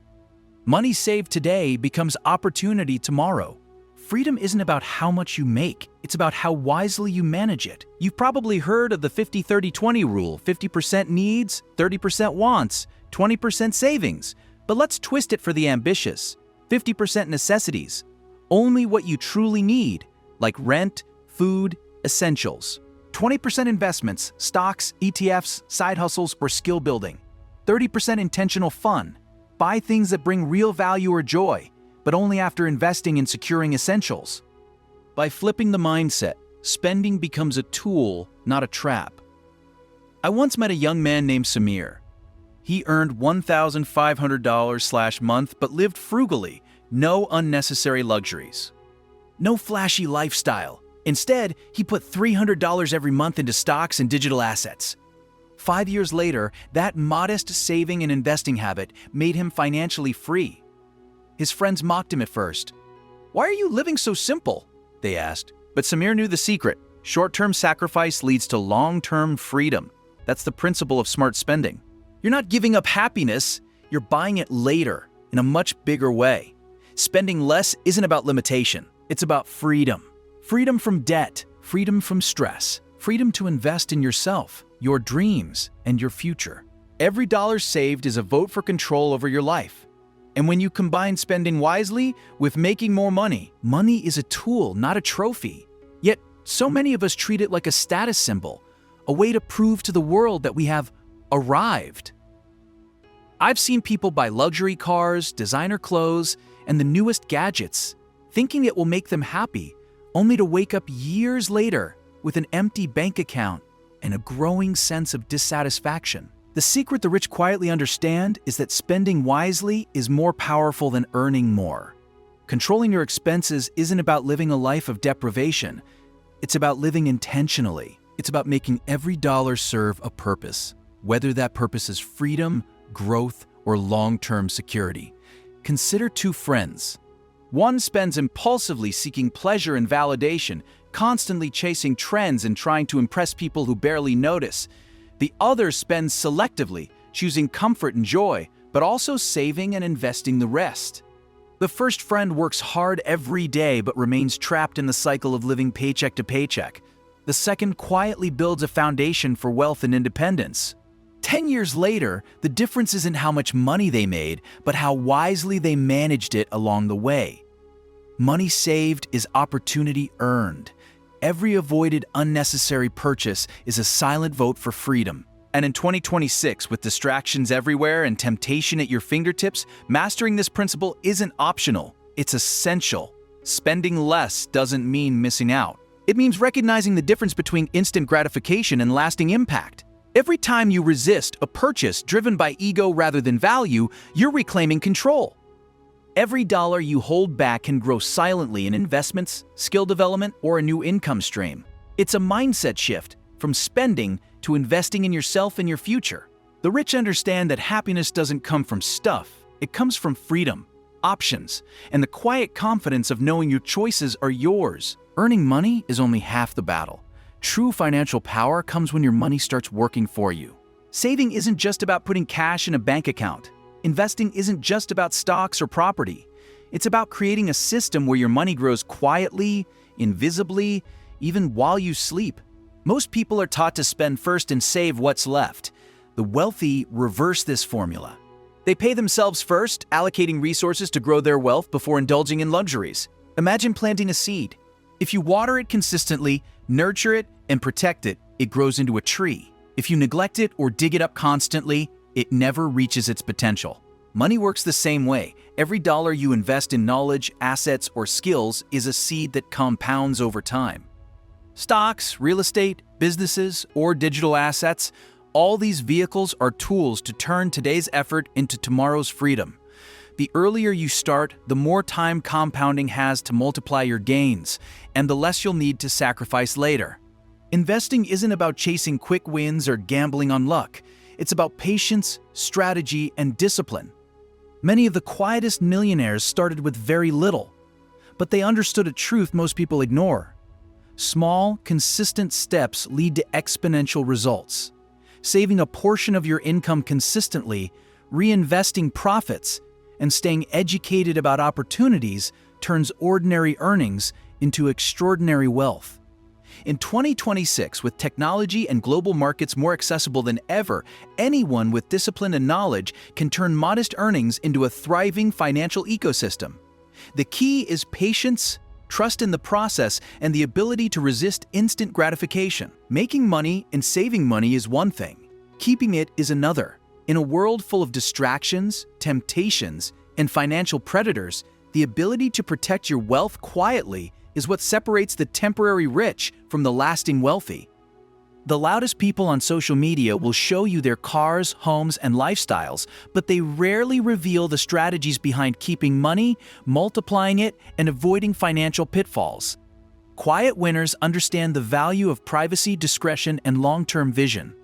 Money saved today becomes opportunity tomorrow. Freedom isn't about how much you make, it's about how wisely you manage it. You've probably heard of the 50-30-20 rule: 50% needs, 30% wants, 20% savings. But let's twist it for the ambitious. 50% necessities. Only what you truly need, like rent, food, essentials. 20% investments, stocks, ETFs, side hustles, or skill building. 30% intentional fun. Buy things that bring real value or joy, but only after investing in securing essentials. By flipping the mindset, spending becomes a tool, not a trap. I once met a young man named Samir. He earned $1,500/month but lived frugally, no unnecessary luxuries. No flashy lifestyle. Instead, he put $300 every month into stocks and digital assets. 5 years later, that modest saving and investing habit made him financially free. His friends mocked him at first. "Why are you living so simple?" they asked. But Samir knew the secret. Short-term sacrifice leads to long-term freedom. That's the principle of smart spending. You're not giving up happiness, you're buying it later in a much bigger way. Spending less isn't about limitation, it's about freedom. Freedom from debt, freedom from stress, freedom to invest in yourself, your dreams, and your future. Every dollar saved is a vote for control over your life. And when you combine spending wisely with making more money, money is a tool, not a trophy. Yet, so many of us treat it like a status symbol, a way to prove to the world that we have arrived. I've seen people buy luxury cars, designer clothes, and the newest gadgets, thinking it will make them happy, only to wake up years later with an empty bank account and a growing sense of dissatisfaction. The secret the rich quietly understand is that spending wisely is more powerful than earning more. Controlling your expenses isn't about living a life of deprivation. It's about living intentionally. It's about making every dollar serve a purpose, whether that purpose is freedom, growth, or long-term security. Consider two friends. One spends impulsively seeking pleasure and validation, constantly chasing trends and trying to impress people who barely notice. The other spends selectively, choosing comfort and joy, but also saving and investing the rest. The first friend works hard every day but remains trapped in the cycle of living paycheck to paycheck. The second quietly builds a foundation for wealth and independence. 10 years later, the difference isn't how much money they made, but how wisely they managed it along the way. Money saved is opportunity earned. Every avoided unnecessary purchase is a silent vote for freedom. And in 2026, with distractions everywhere and temptation at your fingertips, mastering this principle isn't optional, it's essential. Spending less doesn't mean missing out. It means recognizing the difference between instant gratification and lasting impact. Every time you resist a purchase driven by ego rather than value, you're reclaiming control. Every dollar you hold back can grow silently in investments, skill development, or a new income stream. It's a mindset shift from spending to investing in yourself and your future. The rich understand that happiness doesn't come from stuff, it comes from freedom, options, and the quiet confidence of knowing your choices are yours. Earning money is only half the battle. True financial power comes when your money starts working for you. Saving isn't just about putting cash in a bank account. Investing isn't just about stocks or property. It's about creating a system where your money grows quietly, invisibly, even while you sleep. Most people are taught to spend first and save what's left. The wealthy reverse this formula. They pay themselves first, allocating resources to grow their wealth before indulging in luxuries. Imagine planting a seed. If you water it consistently, nurture it, and protect it, it grows into a tree. If you neglect it or dig it up constantly, it never reaches its potential. Money works the same way. Every dollar you invest in knowledge, assets, or skills is a seed that compounds over time. Stocks, real estate, businesses, or digital assets, all these vehicles are tools to turn today's effort into tomorrow's freedom. The earlier you start, the more time compounding has to multiply your gains, and the less you'll need to sacrifice later. Investing isn't about chasing quick wins or gambling on luck. It's about patience, strategy, and discipline. Many of the quietest millionaires started with very little, but they understood a truth most people ignore. Small, consistent steps lead to exponential results. Saving a portion of your income consistently, reinvesting profits, and staying educated about opportunities turns ordinary earnings into extraordinary wealth. In 2026, with technology and global markets more accessible than ever, anyone with discipline and knowledge can turn modest earnings into a thriving financial ecosystem. The key is patience, trust in the process, and the ability to resist instant gratification. Making money and saving money is one thing. Keeping it is another. In a world full of distractions, temptations, and financial predators, the ability to protect your wealth quietly is what separates the temporary rich from the lasting wealthy. The loudest people on social media will show you their cars, homes, and lifestyles, but they rarely reveal the strategies behind keeping money, multiplying it, and avoiding financial pitfalls. Quiet winners understand the value of privacy, discretion, and long-term vision.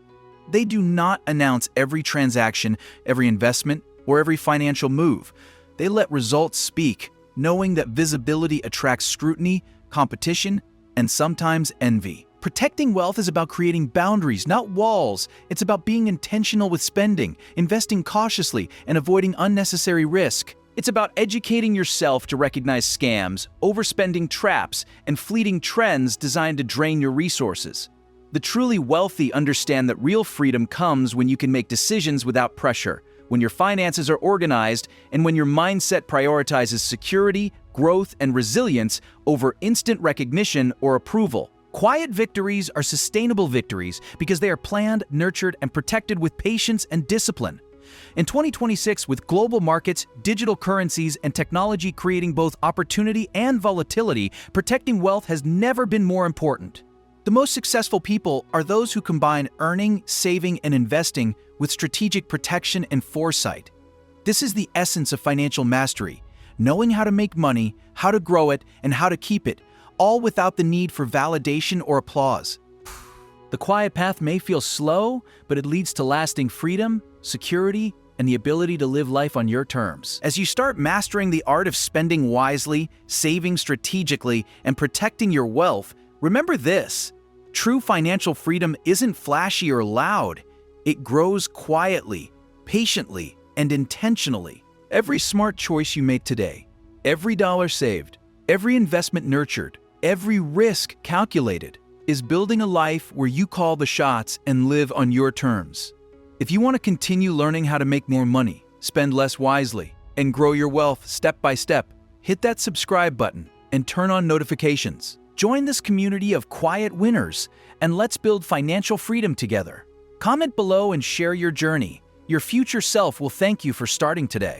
They do not announce every transaction, every investment, or every financial move. They let results speak, knowing that visibility attracts scrutiny, competition, and sometimes envy. Protecting wealth is about creating boundaries, not walls. It's about being intentional with spending, investing cautiously, and avoiding unnecessary risk. It's about educating yourself to recognize scams, overspending traps, and fleeting trends designed to drain your resources. The truly wealthy understand that real freedom comes when you can make decisions without pressure, when your finances are organized, and when your mindset prioritizes security, growth, and resilience over instant recognition or approval. Quiet victories are sustainable victories because they are planned, nurtured, and protected with patience and discipline. In 2026, with global markets, digital currencies, and technology creating both opportunity and volatility, protecting wealth has never been more important. The most successful people are those who combine earning, saving, and investing with strategic protection and foresight. This is the essence of financial mastery, knowing how to make money, how to grow it, and how to keep it, all without the need for validation or applause. The quiet path may feel slow, but it leads to lasting freedom, security, and the ability to live life on your terms. As you start mastering the art of spending wisely, saving strategically, and protecting your wealth, remember this: true financial freedom isn't flashy or loud. It grows quietly, patiently, and intentionally. Every smart choice you make today, every dollar saved, every investment nurtured, every risk calculated, is building a life where you call the shots and live on your terms. If you want to continue learning how to make more money, spend less wisely, and grow your wealth step by step, hit that subscribe button and turn on notifications. Join this community of quiet winners, and let's build financial freedom together. Comment below and share your journey. Your future self will thank you for starting today.